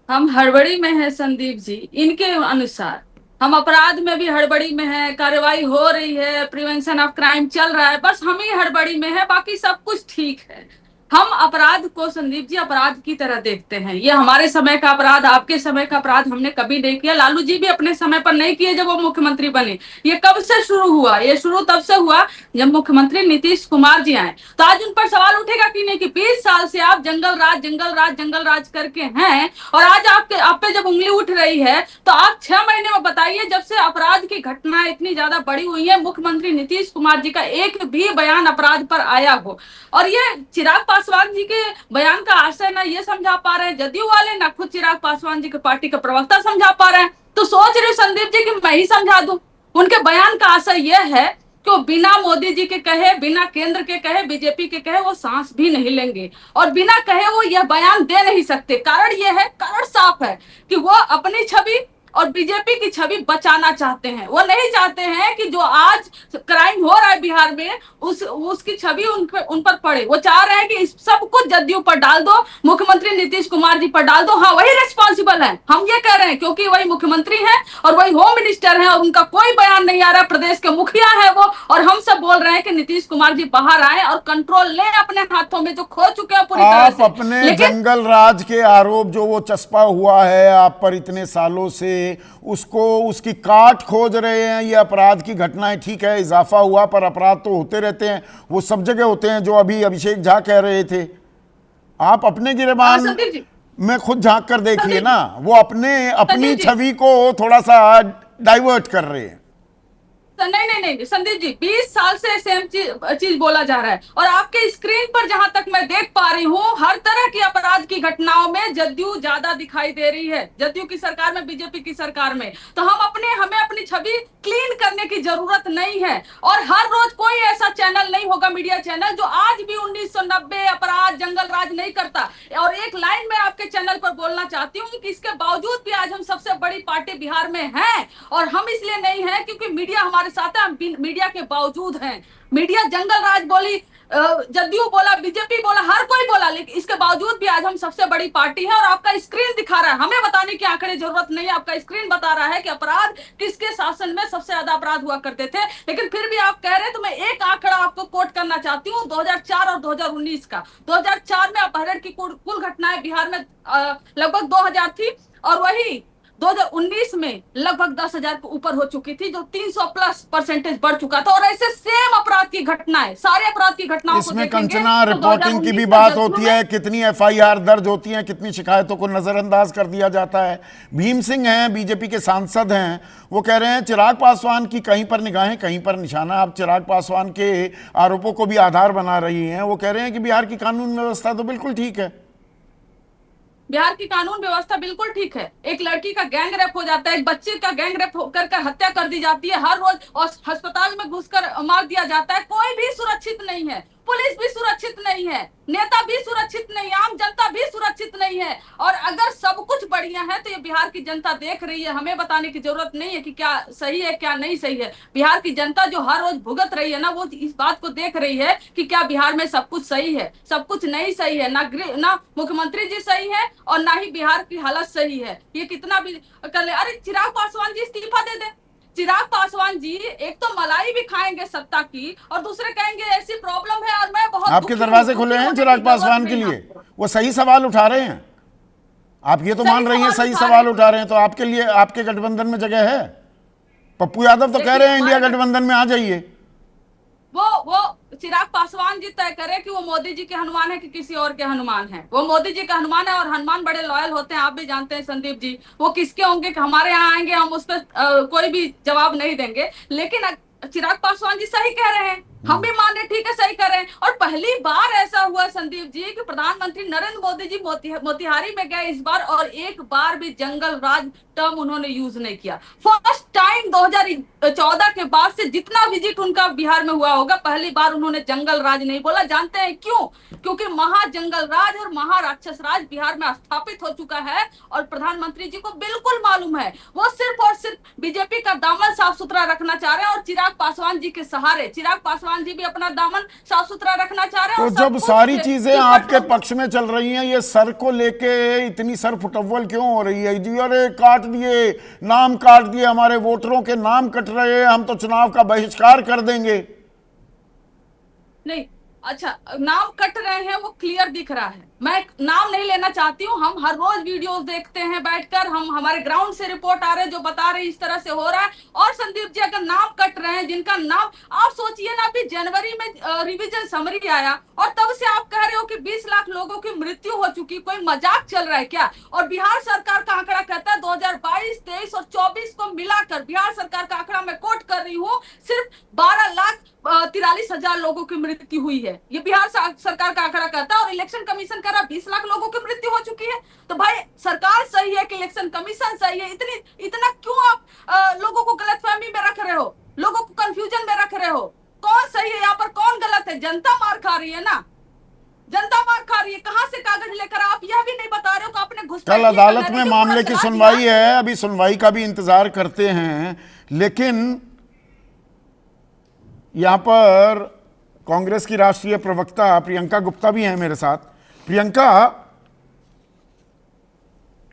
हम हड़बड़ी में हैं संदीप जी, इनके अनुसार हम अपराध में भी हड़बड़ी में है, कार्रवाई हो रही है, प्रिवेंशन ऑफ क्राइम चल रहा है, बस हम ही हड़बड़ी में है, बाकी सब कुछ ठीक है। हम अपराध को संदीप जी अपराध की तरह देखते हैं। ये हमारे समय का अपराध, आपके समय का अपराध हमने कभी नहीं किया। लालू जी भी अपने समय पर नहीं किए जब वो मुख्यमंत्री बने। ये कब से शुरू हुआ? ये शुरू तब से हुआ जब मुख्यमंत्री नीतीश कुमार जी आए। तो आज उन पर सवाल उठेगा कि नहीं कि 20 साल से आप जंगल राज जंगल राज जंगल राज करके हैं, और आज आप पे जब उंगली उठ रही है तो आप 6 महीने में बताइए, जब से अपराध की घटनाएं इतनी ज्यादा बढ़ी हुई है, मुख्यमंत्री नीतीश कुमार जी का एक भी बयान अपराध पर आया हो। और ये चिराग पासवान जी के बयान का आशय ना ये समझा पा रहे हैं जदयू वाले, ना खुद चिराग पासवान जी के पार्टी के प्रवक्ता समझा पा रहे हैं। तो सोच रहे संदीप जी कि मैं ही समझा दूं। उनके बयान का आशय यह है कि वो बिना मोदी जी के कहे, बिना केंद्र के कहे, बीजेपी के कहे वो सांस भी नहीं लेंगे, और बिना कहे वो यह बयान दे नहीं सकते। कारण यह है, कारण साफ है कि वो अपनी छवि और बीजेपी की छवि बचाना चाहते हैं। वो नहीं चाहते हैं कि जो आज क्राइम हो रहा है बिहार में उसकी छवि उन पर पड़े। वो चाह रहे हैं कि इस सब कुछ जदयू पर डाल दो, मुख्यमंत्री नीतीश कुमार जी पर डाल दो। हाँ, वही रिस्पॉन्सिबल है, हम ये कह रहे हैं, क्योंकि वही मुख्यमंत्री हैं और वही होम मिनिस्टर हैं, और उनका कोई बयान नहीं आ रहा। प्रदेश के मुखिया है वो, और हम सब बोल रहे हैं कि नीतीश कुमार जी बाहर आए और कंट्रोल लें अपने हाथों में, जो खो चुके हैं पूरी तरह से। आप अपने जंगल राज के आरोप जो वो चस्पा हुआ है आप पर इतने सालों से, उसको उसकी काट खोज रहे हैं। ये अपराध की घटनाएं ठीक है, इजाफा हुआ, पर अपराध तो होते रहते हैं, वो सब जगह होते हैं, जो अभी अभिषेक झा कह रहे थे। आप अपने गिरबान संदीप जी, में खुद झांक कर देखिए ना, वो अपनी संदीप जी। छवि को थोड़ा सा डाइवर्ट कर रहे हैं। नहीं संदीप जी, 20 साल से सेम चीज बोला जा रहा है, और आपके स्क्रीन पर जहां तक मैं देख पा रही हूँ, हर तरह की अपराध की घटनाओं में जदयू ज्यादा दिखाई दे रही है, जदयू की सरकार में, बीजेपी की सरकार में। तो हमें अपनी छवि क्लीन करने की जरूरत नहीं है, और हर रोज कोई ऐसा चैनल नहीं होगा, मीडिया चैनल, जो आज भी 1990 अपराध जंगल राज नहीं करता। और एक लाइन में आपके चैनल पर बोलना चाहती हूँ कि इसके बावजूद भी आज हम सबसे बड़ी पार्टी बिहार में हैं, और हम इसलिए नहीं है क्योंकि मीडिया हमारे साथ है, हम मीडिया के बावजूद हैं। मीडिया जंगल राज बोली, जदयू बोला, बीजेपी बोला, हर कोई बोला, लेकिन इसके बावजूद भी आज हम सबसे बड़ी पार्टी है। और आपका स्क्रीन दिखा रहा है, हमें बताने की आंकड़े जरूरत नहीं है, आपका स्क्रीन बता रहा है कि अपराध किसके शासन में सबसे ज्यादा अपराध हुआ करते थे। लेकिन फिर भी आप कह रहे हैं, तो मैं एक आंकड़ा आपको कोट करना चाहती हूँ 2004 और 2019 का। 2004 में अपहरण की कुल घटनाएं बिहार में लगभग 2000 थी, और वही 2019 में लगभग 10,000 के ऊपर हो चुकी थी, जो 300+ % बढ़ चुका था। और ऐसे सेम अपराध की घटनाएं, सारे अपराध की घटनाओं को इसमें देखेंगे कंचना तो रिपोर्टिंग की भी 2019 बात में होती है, कितनी FIR दर्ज होती है, कितनी शिकायतों को नजरअंदाज कर दिया जाता है। भीम सिंह हैं, बीजेपी के सांसद हैं, वो कह रहे हैं चिराग पासवान की कहीं पर निगाहें कहीं पर निशाना। आप चिराग पासवान के आरोपों को भी आधार बना रही हैं। वो कह रहे हैं कि बिहार की कानून व्यवस्था तो बिल्कुल ठीक है। बिहार की कानून व्यवस्था बिल्कुल ठीक है। एक लड़की का गैंग रेप हो जाता है, एक बच्चे का गैंग रेप कर हत्या कर दी जाती है हर रोज, और अस्पताल में घुसकर मार दिया जाता है। कोई भी सुरक्षित नहीं है, पुलिस भी सुरक्षित नहीं है, नेता भी सुरक्षित नहीं है, आम जनता भी सुरक्षित नहीं है। और अगर सब कुछ बढ़िया है तो ये बिहार की जनता देख रही है, हमें बताने की जरूरत नहीं है कि क्या सही है क्या नहीं सही है। बिहार की जनता जो हर रोज भुगत रही है ना, वो इस बात को देख रही है कि क्या बिहार में सब कुछ सही है, सब कुछ नहीं सही है। ना मुख्यमंत्री जी सही है और ना ही बिहार की हालत सही है। ये कितना भी कर ले, अरे चिराग पासवान जी इस्तीफा दे दे। चिराग पासवान जी एक तो मलाई भी खाएंगे सत्ता की, और दूसरे कहेंगे ऐसी प्रॉब्लम है, और मैं बहुत आपके दरवाजे खुले हैं चिराग पासवान के लिए, वो सही सवाल उठा रहे हैं। आप ये तो मान रही हैं सही सवाल उठा रहे हैं, तो आपके लिए आपके गठबंधन में जगह है। पप्पू यादव तो कह रहे हैं इंडिया गठबंधन में आ जाइए। वो चिराग पासवान जी तय करे कि वो मोदी जी के हनुमान है कि किसी और के हनुमान है। वो मोदी जी का हनुमान है, और हनुमान बड़े लॉयल होते हैं, आप भी जानते हैं संदीप जी। वो किसके होंगे, हमारे यहाँ आएंगे, हम उस पर कोई भी जवाब नहीं देंगे। लेकिन चिराग पासवान जी सही कह रहे हैं, हम भी मान रहे ठीक है सही कर रहे हैं। और पहली बार ऐसा हुआ संदीप जी कि प्रधानमंत्री नरेंद्र मोदी जी मोतिहारी में गए इस बार, और एक बार भी जंगल राज टर्म उन्होंने यूज नहीं किया। फर्स्ट टाइम 2014 के बाद से जितना विजिट उनका बिहार में हुआ होगा, पहली बार उन्होंने जंगल राज नहीं बोला। जानते हैं क्यों? क्योंकि महाजंगल राज और महाराक्षस राज बिहार में स्थापित हो चुका है और प्रधानमंत्री जी को बिल्कुल मालूम है। वो सिर्फ और सिर्फ बीजेपी का दामन साफ सुथरा रखना चाह रहे हैं और चिराग पासवान जी के सहारे। चिराग पासवान जी भी अपना दामन साफ सुथरा रखना चाह रहे हैं। तो जब सारी चीजें आपके पक्ष में चल रही हैं, ये सर को लेके इतनी सर फुटव्वल क्यों हो रही है जी? अरे काट दिए, नाम काट दिए, हमारे वोटरों के नाम कट रहे हैं, हम तो चुनाव का बहिष्कार कर देंगे। नहीं, अच्छा, नाम कट रहे हैं वो क्लियर दिख रहा है। मैं नाम नहीं लेना चाहती हूँ। हम हर रोज वीडियोस देखते हैं बैठकर, हम हमारे ग्राउंड से रिपोर्ट आ रहे हैं जो बता रहे हैं इस तरह से हो रहा है। और संदीप जी, अगर नाम कट रहे हैं जिनका नाम, आप सोचिए ना, अभी जनवरी में रिवीजन समरी आया और तब से आप कह रहे हो कि 20 लाख लोगों की मृत्यु हो चुकी। कोई मजाक चल रहा है क्या? और बिहार सरकार का आंकड़ा कहता है 2022, 23 और 24 को मिलाकर बिहार सरकार का आंकड़ा मैं कोट कर रही हूँ, सिर्फ 12,43,000 लोगों की मृत्यु हुई है। ये बिहार सरकार का आंकड़ा कहता है और इलेक्शन कमीशन कह रहा 20 लाख लोगों की मृत्यु हो चुकी है। तो भाई, सरकार सही है कि इलेक्शन कमीशन सही है? इतना क्यों आप लोगों को गलतफहमी में रख रहे हो, लोगों को कंफ्यूजन में रख रहे हो? कौन सही है यहाँ पर, कौन गलत है? जनता मार खा रही है ना, जनता मार खा रही है। कहां से कागज लेकर आप यह भी नहीं बता रहे हो कि आपने घुसपैठ कल अदालत में मामले की सुनवाई है, अभी सुनवाई का भी इंतजार करते हैं। लेकिन यहां पर कांग्रेस की राष्ट्रीय प्रवक्ता प्रियंका गुप्ता भी हैं मेरे साथ। प्रियंका,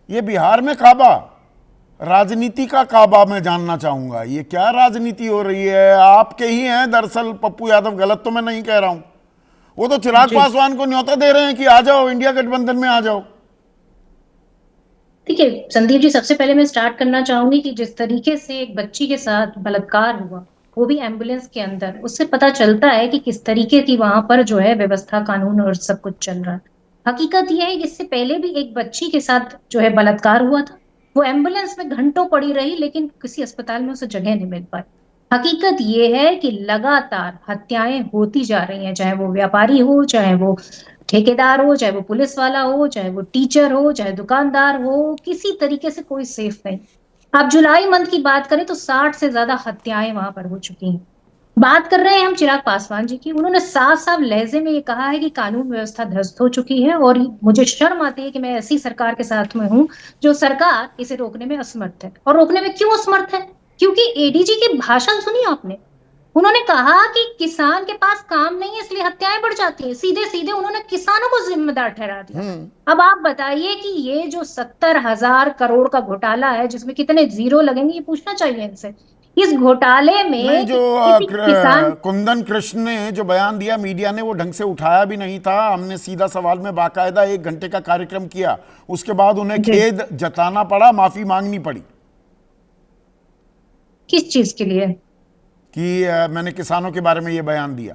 ये बिहार में काबा, राजनीति का काबा मैं जानना चाहूंगा, ये क्या राजनीति हो रही है? आपके ही हैं दरअसल पप्पू यादव, गलत तो मैं नहीं कह रहा हूं। वो तो चिराग पासवान को न्योता दे रहे हैं कि आ जाओ, इंडिया गठबंधन में आ जाओ। ठीक है संदीप जी, सबसे पहले मैं स्टार्ट करना चाहूंगी कि जिस तरीके से एक बच्ची के साथ बलात्कार हुआ, वो भी एम्बुलेंस के अंदर, उससे पता चलता है कि किस तरीके की वहां पर जो है व्यवस्था, कानून और सब कुछ चल रहा है। हकीकत यह है कि इससे पहले भी एक बच्ची के साथ जो है बलात्कार हुआ था, वो एम्बुलेंस में घंटों पड़ी रही लेकिन किसी अस्पताल में उसे जगह नहीं मिल पाई। हकीकत ये है कि लगातार हत्याएं होती जा रही हैं, चाहे वो व्यापारी हो, चाहे वो ठेकेदार हो, चाहे वो पुलिस वाला हो, चाहे वो टीचर हो, चाहे दुकानदार हो, किसी तरीके से कोई सेफ नहीं। आप जुलाई मंथ की बात करें तो 60 से ज्यादा हत्याएं वहां पर हो चुकी हैं। बात कर रहे हैं हम चिराग पासवान जी की, उन्होंने साफ साफ लहजे में ये कहा है कि कानून व्यवस्था ध्वस्त हो चुकी है और मुझे शर्म आती है कि मैं ऐसी सरकार के साथ में हूं जो सरकार इसे रोकने में असमर्थ है। और रोकने में क्यों असमर्थ है? क्योंकि एडीजी के भाषण सुनिए आपने, उन्होंने कहा कि किसान के पास काम नहीं है इसलिए हत्याएं बढ़ जाती है। सीधे सीधे उन्होंने किसानों को जिम्मेदार ठहरा दिया। अब आप बताइए कि ये जो 70,000 करोड़ का घोटाला है, जिसमें कितने जीरो लगेंगे, ये पूछना चाहिए इनसे। इस घोटाले में जो कुंदन कृष्ण ने जो बयान दिया मीडिया ने, वो ढंग से उठाया भी नहीं था। हमने सीधा सवाल में बाकायदा 1 घंटे का कार्यक्रम किया, उसके बाद उन्हें खेद जताना पड़ा, माफी मांगनी पड़ी। किस चीज के लिए? कि मैंने किसानों के बारे में ये बयान दिया।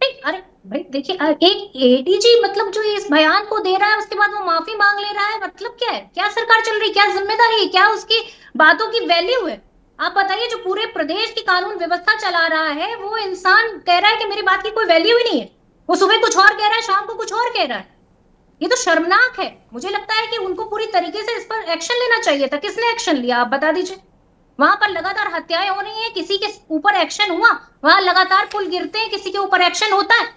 अरे भाई देखिए, एक एडीजी मतलब जो इस बयान को दे रहा है उसके बाद वो माफी मांग ले रहा है, मतलब क्या है? क्या सरकार चल रही, क्या जिम्मेदारी है, क्या उसकी बातों की वैल्यू है? आप बताइए, जो पूरे प्रदेश की कानून व्यवस्था चला रहा है वो इंसान कह रहा है कि मेरी बात की कोई वैल्यू ही नहीं है। वो सुबह कुछ और कह रहा है, शाम को कुछ और कह रहा है। ये तो शर्मनाक है। मुझे लगता है कि उनको पूरी तरीके से इस पर एक्शन लेना चाहिए था। किसने एक्शन लिया, आप बता दीजिए। वहां पर लगातार हत्याएं हो रही हैं, किसी के ऊपर एक्शन हुआ? वहां लगातार पुल गिरते हैं, किसी के ऊपर एक्शन होता है?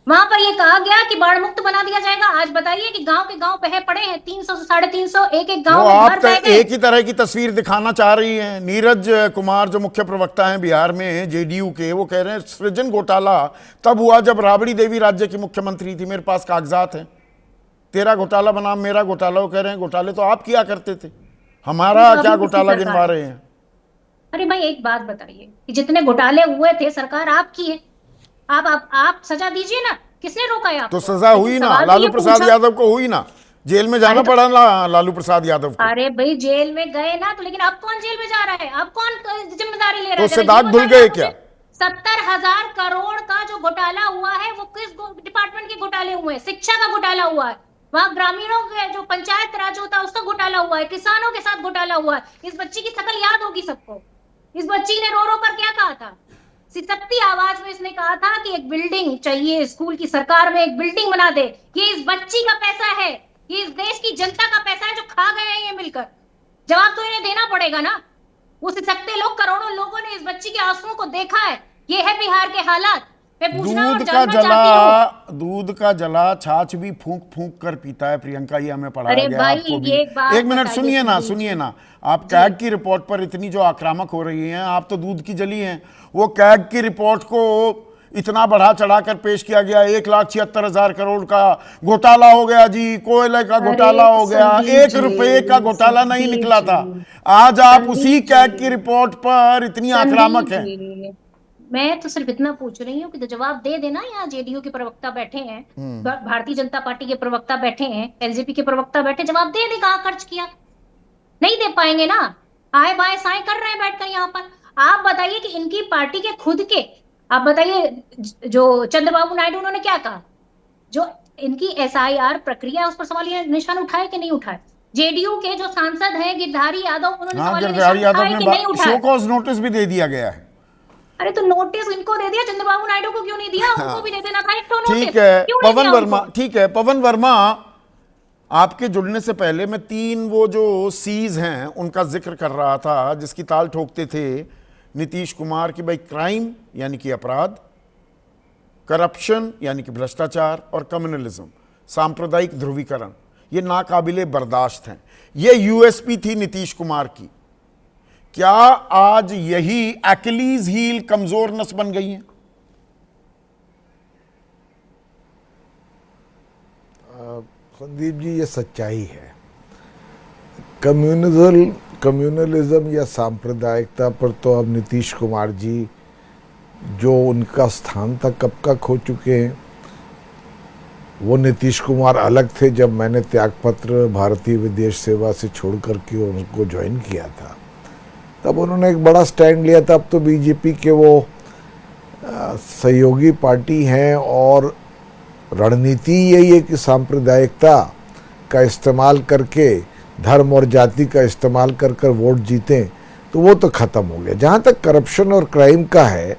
वहां पर ये कहा गया कि बाढ़ मुक्त बना दिया जाएगा। आज बताइए कि गांव के गांव बहे पड़े हैं, 300 से 350 एक गांव में आप एक ही तरह की तस्वीर दिखाना चाह रही हैं। नीरज कुमार जो मुख्य प्रवक्ता हैं बिहार में जेडीयू के, वो कह रहे हैं सृजन घोटाला तब हुआ जब राबड़ी देवी राज्य की मुख्यमंत्री थी, मेरे पास कागजात हैं। तेरा घोटाला बनाम मेरा घोटाला। वो कह रहे हैं घोटाले तो आप किया करते थे, हमारा क्या घोटाला गिनवा रहे हैं? अरे भाई एक बात बताइए कि जितने घोटाले हुए थे सरकार आपकी है, आप सजा दीजिए ना। किसने रोका है आपको? तो सजा हुई ना, लालू प्रसाद यादव को हुई ना, जेल में जाना पड़ा ना लालू प्रसाद यादव को। अरे भाई जेल में गए ना, तो लेकिन अब कौन जेल में जा रहा है? अब कौन जिम्मेदारी ले रहा है? तो उससे दाग धुल गए क्या? 70,000 करोड़ का जो घोटाला हुआ है वो किस डिपार्टमेंट के घोटाले हुए हैं? शिक्षा का घोटाला हुआ है, वहां ग्रामीणों के जो पंचायत राज होता है उसका घोटाला हुआ है, किसानों के साथ घोटाला हुआ है। इस बच्ची की शकल याद होगी सबको। इस बच्ची ने रो रो कर क्या कहा था? सिसकती आवाज में इसने कहा था कि एक बिल्डिंग चाहिए, स्कूल की सरकार में एक बिल्डिंग बना दे। ये इस बच्ची का पैसा है, ये इस देश की जनता का पैसा है जो खा गए हैं ये मिलकर। जवाब तो इन्हें देना पड़ेगा ना। वो सिसकते लोग, करोड़ों लोगों ने इस बच्ची के आंसुओं को देखा है। ये है बिहार के हालात। मैं पूछना और जानना चाहती हूँ। दूध का जला छाछ भी फूंक फूंक कर पीता है प्रियंका, ये हमें पढ़ाया अरे गया भाई, आपको भी। ये एक बात एक मिनट बताइए सुनिए ना आप कैग की रिपोर्ट पर इतनी जो आक्रामक हो रही हैं, आप तो दूध की जली हैं। वो कैग की रिपोर्ट को इतना बढ़ा चढ़ाकर पेश किया गया, 1,76,000 करोड़ का घोटाला हो गया जी, कोयले का घोटाला हो गया, 1 रुपए का घोटाला नहीं निकला था। आज आप उसी कैग की रिपोर्ट पर इतनी आक्रामक हैं। मैं तो सिर्फ इतना पूछ रही हूँ कि तो जवाब दे देना। यहाँ जेडीयू के प्रवक्ता बैठे हैं, भारतीय जनता पार्टी के प्रवक्ता बैठे हैं, एलजेपी के प्रवक्ता बैठे, जवाब दे दे कहाँ खर्च किया। नहीं दे पाएंगे ना, आए बाएं साएं कर रहे हैं बैठकर यहाँ पर। आप बताइए कि इनकी पार्टी के खुद के, आप बताइए जो चंद्रबाबू नायडू उन्होंने क्या कहा, जो इनकी एसआईआर प्रक्रिया उस पर सवालिया निशान उठाए कि नहीं उठाए। जेडीयू के जो सांसद हैं गिरधारी यादव, उन्होंने सवालिया निशान उठाए कि नहीं उठाए। शो कॉज नोटिस भी दे दिया गया है। अरे तो नोटिस इनको दे दिया, चंद्रबाबू नायडू को क्यों नहीं दिया? उनको भी दे देना था एक तो नोटिस। ठीक है पवन वर्मा, ठीक है पवन वर्मा, आपके जुड़ने से पहले मैं 3 वो जो सीज हैं उनका जिक्र कर रहा था, जिसकी ताल ठोकते थे नीतीश कुमार की। भाई क्राइम यानी कि अपराध, करप्शन यानी कि भ्रष्टाचार, और कम्युनलिज्म सांप्रदायिक ध्रुवीकरण, ये नाकाबिले बर्दाश्त हैं। ये यूएसपी थी नीतीश कुमार की। क्या आज यही एक्लीज हील कमजोर नस बन गई है? संदीप जी, ये सच्चाई है। कम्युनलिज्म या सांप्रदायिकता पर तो अब नीतीश कुमार जी जो उनका स्थान था कब का खो चुके हैं। वो नीतीश कुमार अलग थे जब मैंने त्यागपत्र भारतीय विदेश सेवा से छोड़ करके उनको ज्वाइन किया था, तब उन्होंने एक बड़ा स्टैंड लिया था। अब तो बीजेपी के वो सहयोगी पार्टी हैं और रणनीति यही है कि सांप्रदायिकता का इस्तेमाल करके, धर्म और जाति का इस्तेमाल कर कर वोट जीतें, तो वो तो ख़त्म हो गया। जहाँ तक करप्शन और क्राइम का है,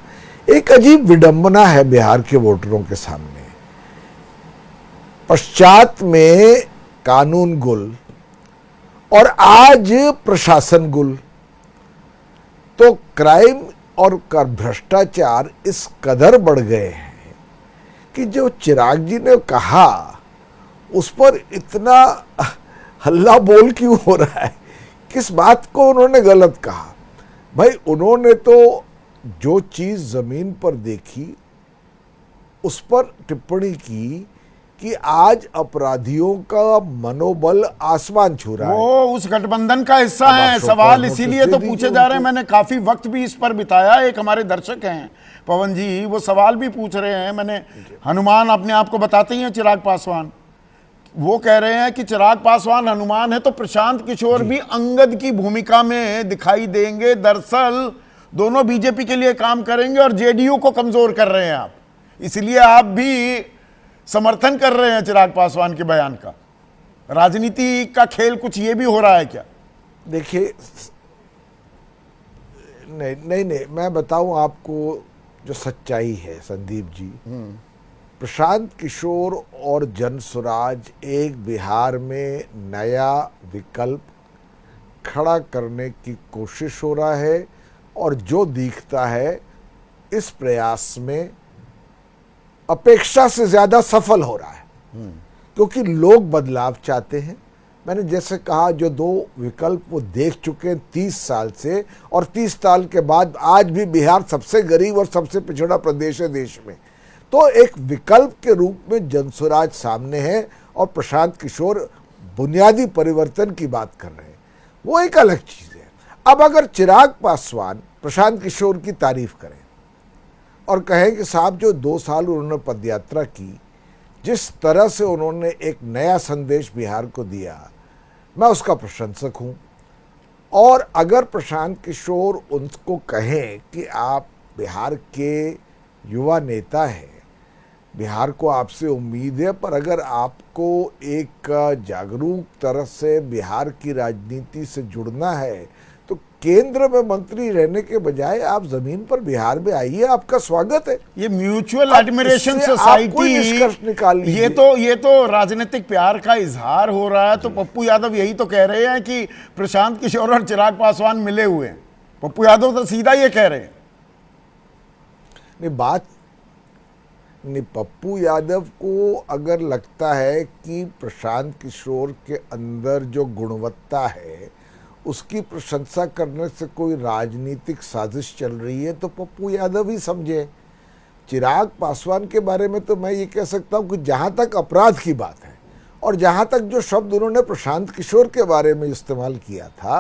एक अजीब विडंबना है बिहार के वोटरों के सामने। पश्चात में कानून गुल और आज प्रशासन गुल। तो क्राइम और भ्रष्टाचार इस कदर बढ़ गए हैं कि जो चिराग जी ने कहा उस पर इतना हल्ला बोल क्यों हो रहा है? किस बात को उन्होंने गलत कहा? भाई उन्होंने तो जो चीज जमीन पर देखी उस पर टिप्पणी की कि आज अपराधियों का मनोबल आसमान छू रहा है। वो उस गठबंधन का हिस्सा है। सवाल इसीलिए तो पूछे जा रहे हैं। मैंने काफी वक्त भी इस पर बिताया। एक हमारे दर्शक हैं पवन जी, वो सवाल भी पूछ रहे हैं। मैंने हनुमान अपने आप को बताते ही हैं चिराग पासवान, वो कह रहे हैं कि चिराग पासवान हनुमान है तो प्रशांत किशोर भी अंगद की भूमिका में दिखाई देंगे। दरअसल दोनों बीजेपी के लिए काम करेंगे और जेडीयू को कमजोर कर रहे हैं आप, इसलिए आप भी समर्थन कर रहे हैं चिराग पासवान के बयान का। राजनीति का खेल कुछ ये भी हो रहा है क्या? देखिए, नहीं, मैं बताऊं आपको जो सच्चाई है संदीप जी। प्रशांत किशोर और जनसुराज एक बिहार में नया विकल्प खड़ा करने की कोशिश हो रहा है और जो दिखता है इस प्रयास में अपेक्षा से ज्यादा सफल हो रहा है, क्योंकि लोग बदलाव चाहते हैं। मैंने जैसे कहा, जो 2 विकल्प वो देख चुके हैं 30 साल से, और 30 साल के बाद आज भी बिहार सबसे गरीब और सबसे पिछड़ा प्रदेश है देश में। तो एक विकल्प के रूप में जनसुराज सामने है और प्रशांत किशोर बुनियादी परिवर्तन की बात कर रहे हैं, वो एक अलग चीज है। अब अगर चिराग पासवान प्रशांत किशोर की तारीफ करें और कहें कि साहब जो 2 साल उन्होंने पदयात्रा की, जिस तरह से उन्होंने एक नया संदेश बिहार को दिया, मैं उसका प्रशंसक हूं। और अगर प्रशांत किशोर उनको कहें कि आप बिहार के युवा नेता हैं, बिहार को आपसे उम्मीद है, पर अगर आपको एक जागरूक तरह से बिहार की राजनीति से जुड़ना है तो केंद्र में मंत्री रहने के बजाय आप जमीन पर बिहार में आइए, आपका स्वागत है। ये म्यूचुअल एडमिरेशन सोसाइटी, ये तो राजनीतिक प्यार का इजहार हो रहा है। तो पप्पू यादव यही तो कह रहे हैं कि प्रशांत किशोर और चिराग पासवान मिले हुए हैं। पप्पू यादव तो सीधा ये कह रहे हैं। नहीं बात नहीं, पप्पू यादव को अगर लगता है कि प्रशांत किशोर के अंदर जो गुणवत्ता है उसकी प्रशंसा करने से कोई राजनीतिक साजिश चल रही है तो पप्पू यादव ही समझे। चिराग पासवान के बारे में तो मैं ये कह सकता हूँ कि जहाँ तक अपराध की बात है और जहाँ तक जो शब्द उन्होंने प्रशांत किशोर के बारे में इस्तेमाल किया था,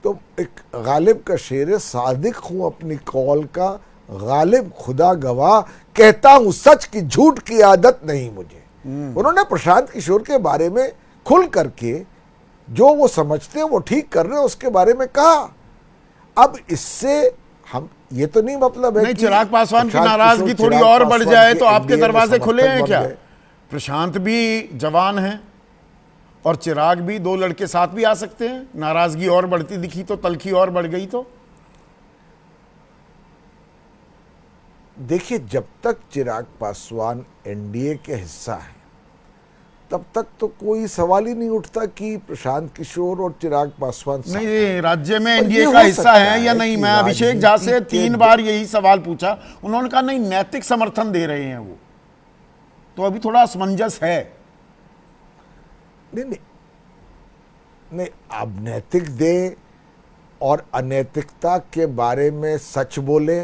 तो एक गालिब का शेर है, सादिक हूँ अपनी कौल का, गालिब खुदा गवाह, कहता हूँ सच की झूठ की आदत नहीं मुझे। उन्होंने प्रशांत किशोर के बारे में खुल करके जो वो समझते हैं वो ठीक कर रहे हैं उसके बारे में कहा। अब इससे हम ये तो नहीं मतलब है नहीं, कि चिराग पासवान की प्रशांत नाराजगी किशोर, थोड़ी चिराग और बढ़ पासवान जाए के तो आपके NDA में दरवाजे खुले हैं समर्थक क्या? बन गए। प्रशांत भी जवान है और चिराग भी, दो लड़के साथ भी आ सकते हैं। नाराजगी और बढ़ती दिखी तो तलखी और बढ़ गई तो देखिए, जब तक चिराग पासवान एनडीए के हिस्सा है तब तक तो कोई सवाल ही नहीं उठता कि प्रशांत किशोर और चिराग पासवान साथ नहीं, हैं। राज्य में पर एनडीए ये का हो हिस्सा सकता है या है नहीं? कि मैं अभिषेक झा से राजनीति के 3 बार यही सवाल पूछा, उन्होंने कहा नहीं नैतिक समर्थन दे रहे हैं वो, तो अभी थोड़ा असमंजस है। नहीं नहीं नहीं, अब नैतिक दे और अनैतिकता के बारे में सच बोले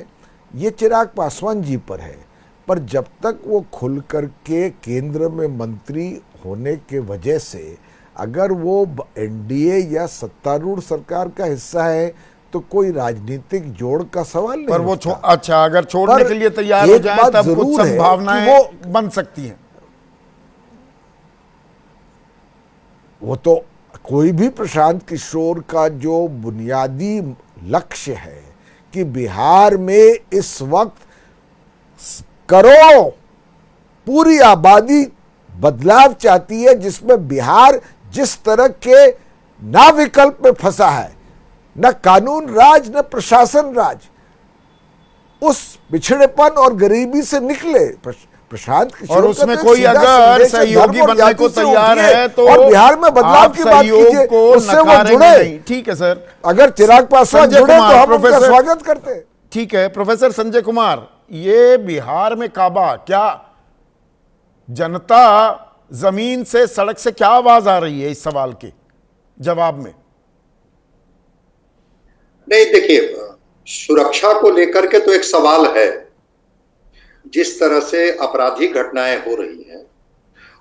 ये चिराग पासवान जी पर है, पर जब तक वो खुल करके केंद्र में मंत्री होने के वजह से अगर वो एनडीए या सत्तारूढ़ सरकार का हिस्सा है तो कोई राजनीतिक जोड़ का सवाल नहीं पर वो उठता। अच्छा, अगर छोड़ने पर के लिए तैयार हो एक जाए बात तब कुछ जरूर है कि संभावनाएं वो बन सकती हैं। वो तो कोई भी प्रशांत किशोर का जो बुनियादी लक्ष्य है कि बिहार में इस वक्त करोड़ों पूरी आबादी बदलाव चाहती है, जिसमें बिहार जिस तरह के ना विकल्प में फंसा है, न कानून राज न प्रशासन राज, उस पिछड़ेपन और गरीबी से निकले प्रशांत किशोर और का उसमें तो कोई सीधा अगर संदेश है, सहयोगी धर्म और बनने को जाति से तैयार उठिए है तो और बिहार में बदलाव आप की बात सहयोग कीजिए, को उससे वो नकारेंगे जुड़े। नहीं। ठीक है सर, अगर चिराग पासवान संजय जुड़े तो कुमार, हम उनका प्रोफेसर- स्वागत करते हैं। ठीक है प्रोफेसर संजय कुमार, ये बिहार में काबा, क्या जनता जमीन से, सड़क से क्या आवाज आ रही है इस सवाल के जवाब में? नहीं देखिए, सुरक्षा को लेकर के तो एक सवाल है। जिस तरह से आपराधिक घटनाएं हो रही हैं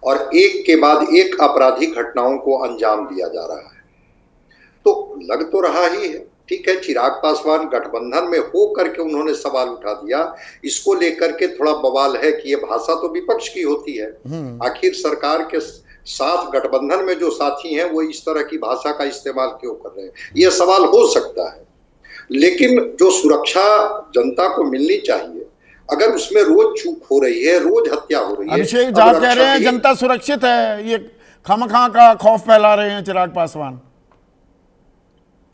और एक के बाद एक आपराधिक घटनाओं को अंजाम दिया जा रहा है, तो लग तो रहा ही है। ठीक है, चिराग पासवान गठबंधन में हो करके उन्होंने सवाल उठा दिया, इसको लेकर के थोड़ा बवाल है कि ये भाषा तो विपक्ष की होती है। आखिर सरकार के साथ गठबंधन में जो साथी हैं वो इस तरह की भाषा का इस्तेमाल क्यों कर रहे हैं, ये सवाल हो सकता है। लेकिन जो सुरक्षा जनता को मिलनी चाहिए, अगर उसमें रोज चूक हो रही है, रोज हत्या हो रही है। अभिषेक झा कह रहे हैं जनता सुरक्षित है, ये खामखा का खौफ फैला रहे हैं चिराग पासवान।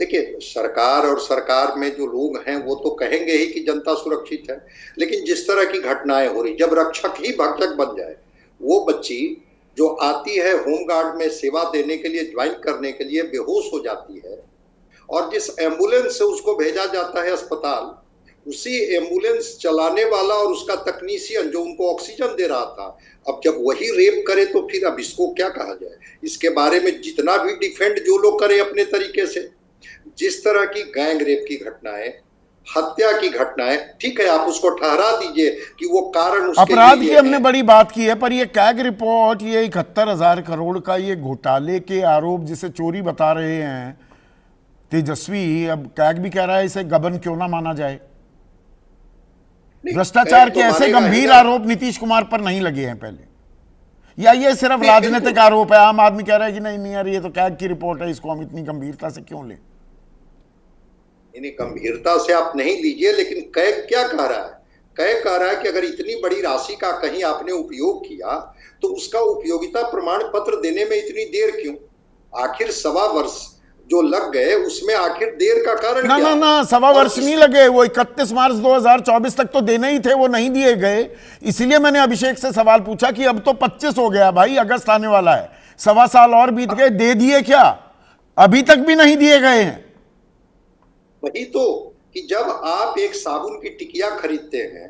देखिए, सरकार और सरकार में जो लोग हैं वो तो कहेंगे ही कि जनता सुरक्षित है, लेकिन जिस तरह की घटनाएं हो रही, जब रक्षक ही भक्षक बन जाए, वो बच्ची जो आती है होमगार्ड में सेवा देने के लिए, ज्वाइन करने के लिए, बेहोश हो जाती है और जिस एम्बुलेंस से उसको भेजा जाता है अस्पताल, उसी एम्बुलेंस चलाने वाला और उसका तकनीशियन जो उनको ऑक्सीजन दे रहा था, अब जब वही रेप करे तो फिर अब इसको क्या कहा जाए? इसके बारे में जितना भी डिफेंड जो लोग करें अपने तरीके से, जिस तरह की गैंग रेप की घटनाएं, हत्या की घटनाएं, ठीक है आप उसको ठहरा दीजिए कि वो कारण उसके अपराध लिए की हमने बड़ी बात की है, पर ये कैग रिपोर्ट, ये 71,000 करोड़ का ये घोटाले के आरोप जिसे चोरी बता रहे हैं तेजस्वी, अब कैग भी कह रहा है इसे गबन क्यों ना माना जाए। भ्रष्टाचार के ऐसे गंभीर आरोप नीतीश कुमार पर नहीं लगे हैं पहले, या ये सिर्फ राजनीतिक आरोप है? आम आदमी कह रहा है कि नहीं यार ये तो कैग की रिपोर्ट है, इसको हम इतनी गंभीरता से क्यों लें? इन्हें गंभीरता से आप नहीं लीजिए, लेकिन कैग क्या कह रहा है? कैग कह रहा है कि अगर इतनी बड़ी राशि का कहीं आपने उपयोग किया तो उसका उपयोगिता प्रमाण पत्र देने में इतनी देर क्यों? आखिर 1.25 वर्ष जो लग गए उसमें आखिर देर का कारण ना क्या? ना ना 1.25 वर्ष नहीं लगे, वो 31 मार्च 2024 तक तो देने ही थे, वो नहीं दिए गए। इसीलिए मैंने अभिषेक से सवाल पूछा कि अब तो 25 हो गया भाई, अगस्त आने वाला है, 1.25 साल और बीत गए, दे दिए क्या? अभी तक भी नहीं दिए गए हैं। वही तो कि जब आप एक साबुन की टिकिया खरीदते हैं,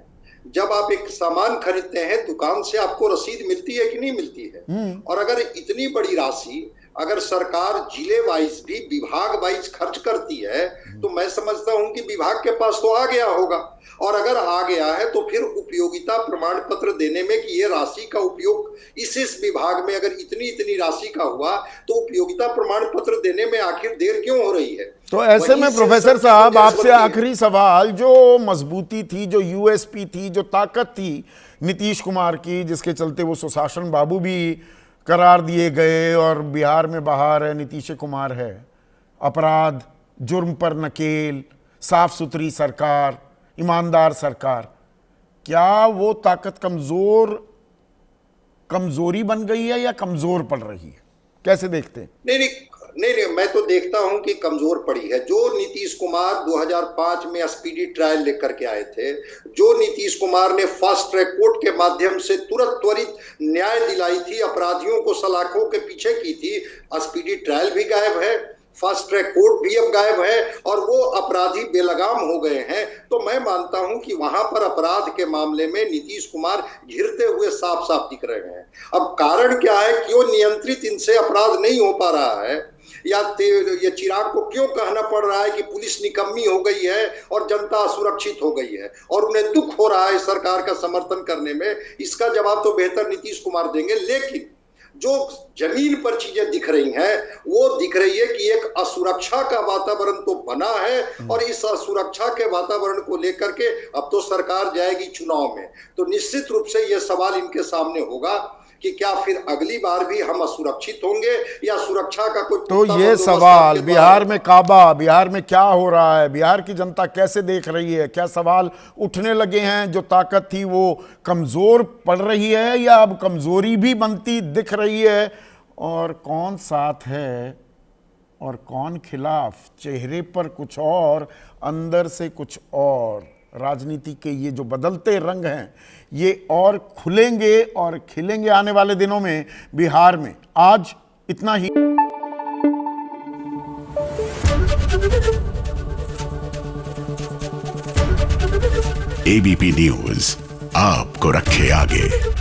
जब आप एक सामान खरीदते हैं दुकान से, आपको रसीद मिलती है कि नहीं मिलती है? और अगर इतनी बड़ी राशि अगर सरकार जिले वाइज भी विभाग वाइज खर्च करती है तो मैं समझता हूं कि विभाग के पास तो आ गया होगा, और अगर आ गया है तो फिर उपयोगिता प्रमाण पत्र देने में कि ये राशि का उपयोग इस विभाग में अगर इतनी राशि का हुआ तो उपयोगिता प्रमाण पत्र देने में आखिर देर क्यों हो रही है? तो ऐसे में प्रोफेसर साहब आपसे आखिरी सवाल, जो मजबूती थी, जो यूएसपी थी, जो ताकत थी नीतीश कुमार की, जिसके चलते वो सुशासन बाबू भी करार दिए गए और बिहार में बाहर है नीतीश कुमार है, अपराध जुर्म पर नकेल, साफ सुथरी सरकार, ईमानदार सरकार, क्या वो ताकत कमजोरी बन गई है या कमजोर पड़ रही है? कैसे देखते हैं? नहीं, मैं तो देखता हूं कि कमजोर पड़ी है। जो नीतीश कुमार 2005 में स्पीडी ट्रायल लेकर के आए थे, जो नीतीश कुमार ने फास्ट ट्रैक कोर्ट के माध्यम से त्वरित न्याय दिलाई थी, अपराधियों को सलाखों के पीछे की थी, स्पीडी ट्रायल भी गायब है, फास्ट ट्रैक कोर्ट भी अब गायब है और वो अपराधी बेलगाम हो गए हैं। तो मैं मानता हूं कि वहां पर अपराध के मामले में नीतीश कुमार घिरते हुए साफ साफ दिख रहे हैं। अब कारण क्या है, क्यों नियंत्रित इनसे अपराध नहीं हो पा रहा है, या ये चिराग को क्यों कहना पड़ रहा है कि पुलिस निकम्मी हो गई है और जनता असुरक्षित हो गई है और उन्हें दुख हो रहा है सरकार का समर्थन करने में, इसका जवाब तो बेहतर नीतीश कुमार देंगे। लेकिन जो जमीन पर चीजें दिख रही हैं वो दिख रही है कि एक असुरक्षा का वातावरण तो बना है और इस असुरक्षा के वातावरण को लेकर के अब तो सरकार जाएगी चुनाव में, तो निश्चित रूप से यह सवाल इनके सामने होगा कि क्या फिर अगली बार भी हम असुरक्षित होंगे या सुरक्षा का कोई। तो ये सवाल बिहार में काबा, बिहार में क्या हो रहा है, बिहार की जनता कैसे देख रही है, क्या सवाल उठने लगे हैं? जो ताकत थी वो कमजोर पड़ रही है या अब कमजोरी भी बनती दिख रही है? और कौन साथ है और कौन खिलाफ? चेहरे पर कुछ और, अंदर से कुछ और। राजनीति के ये जो बदलते रंग हैं ये और खुलेंगे और खिलेंगे आने वाले दिनों में बिहार में। आज इतना ही। एबीपी न्यूज़ आपको रखे आगे।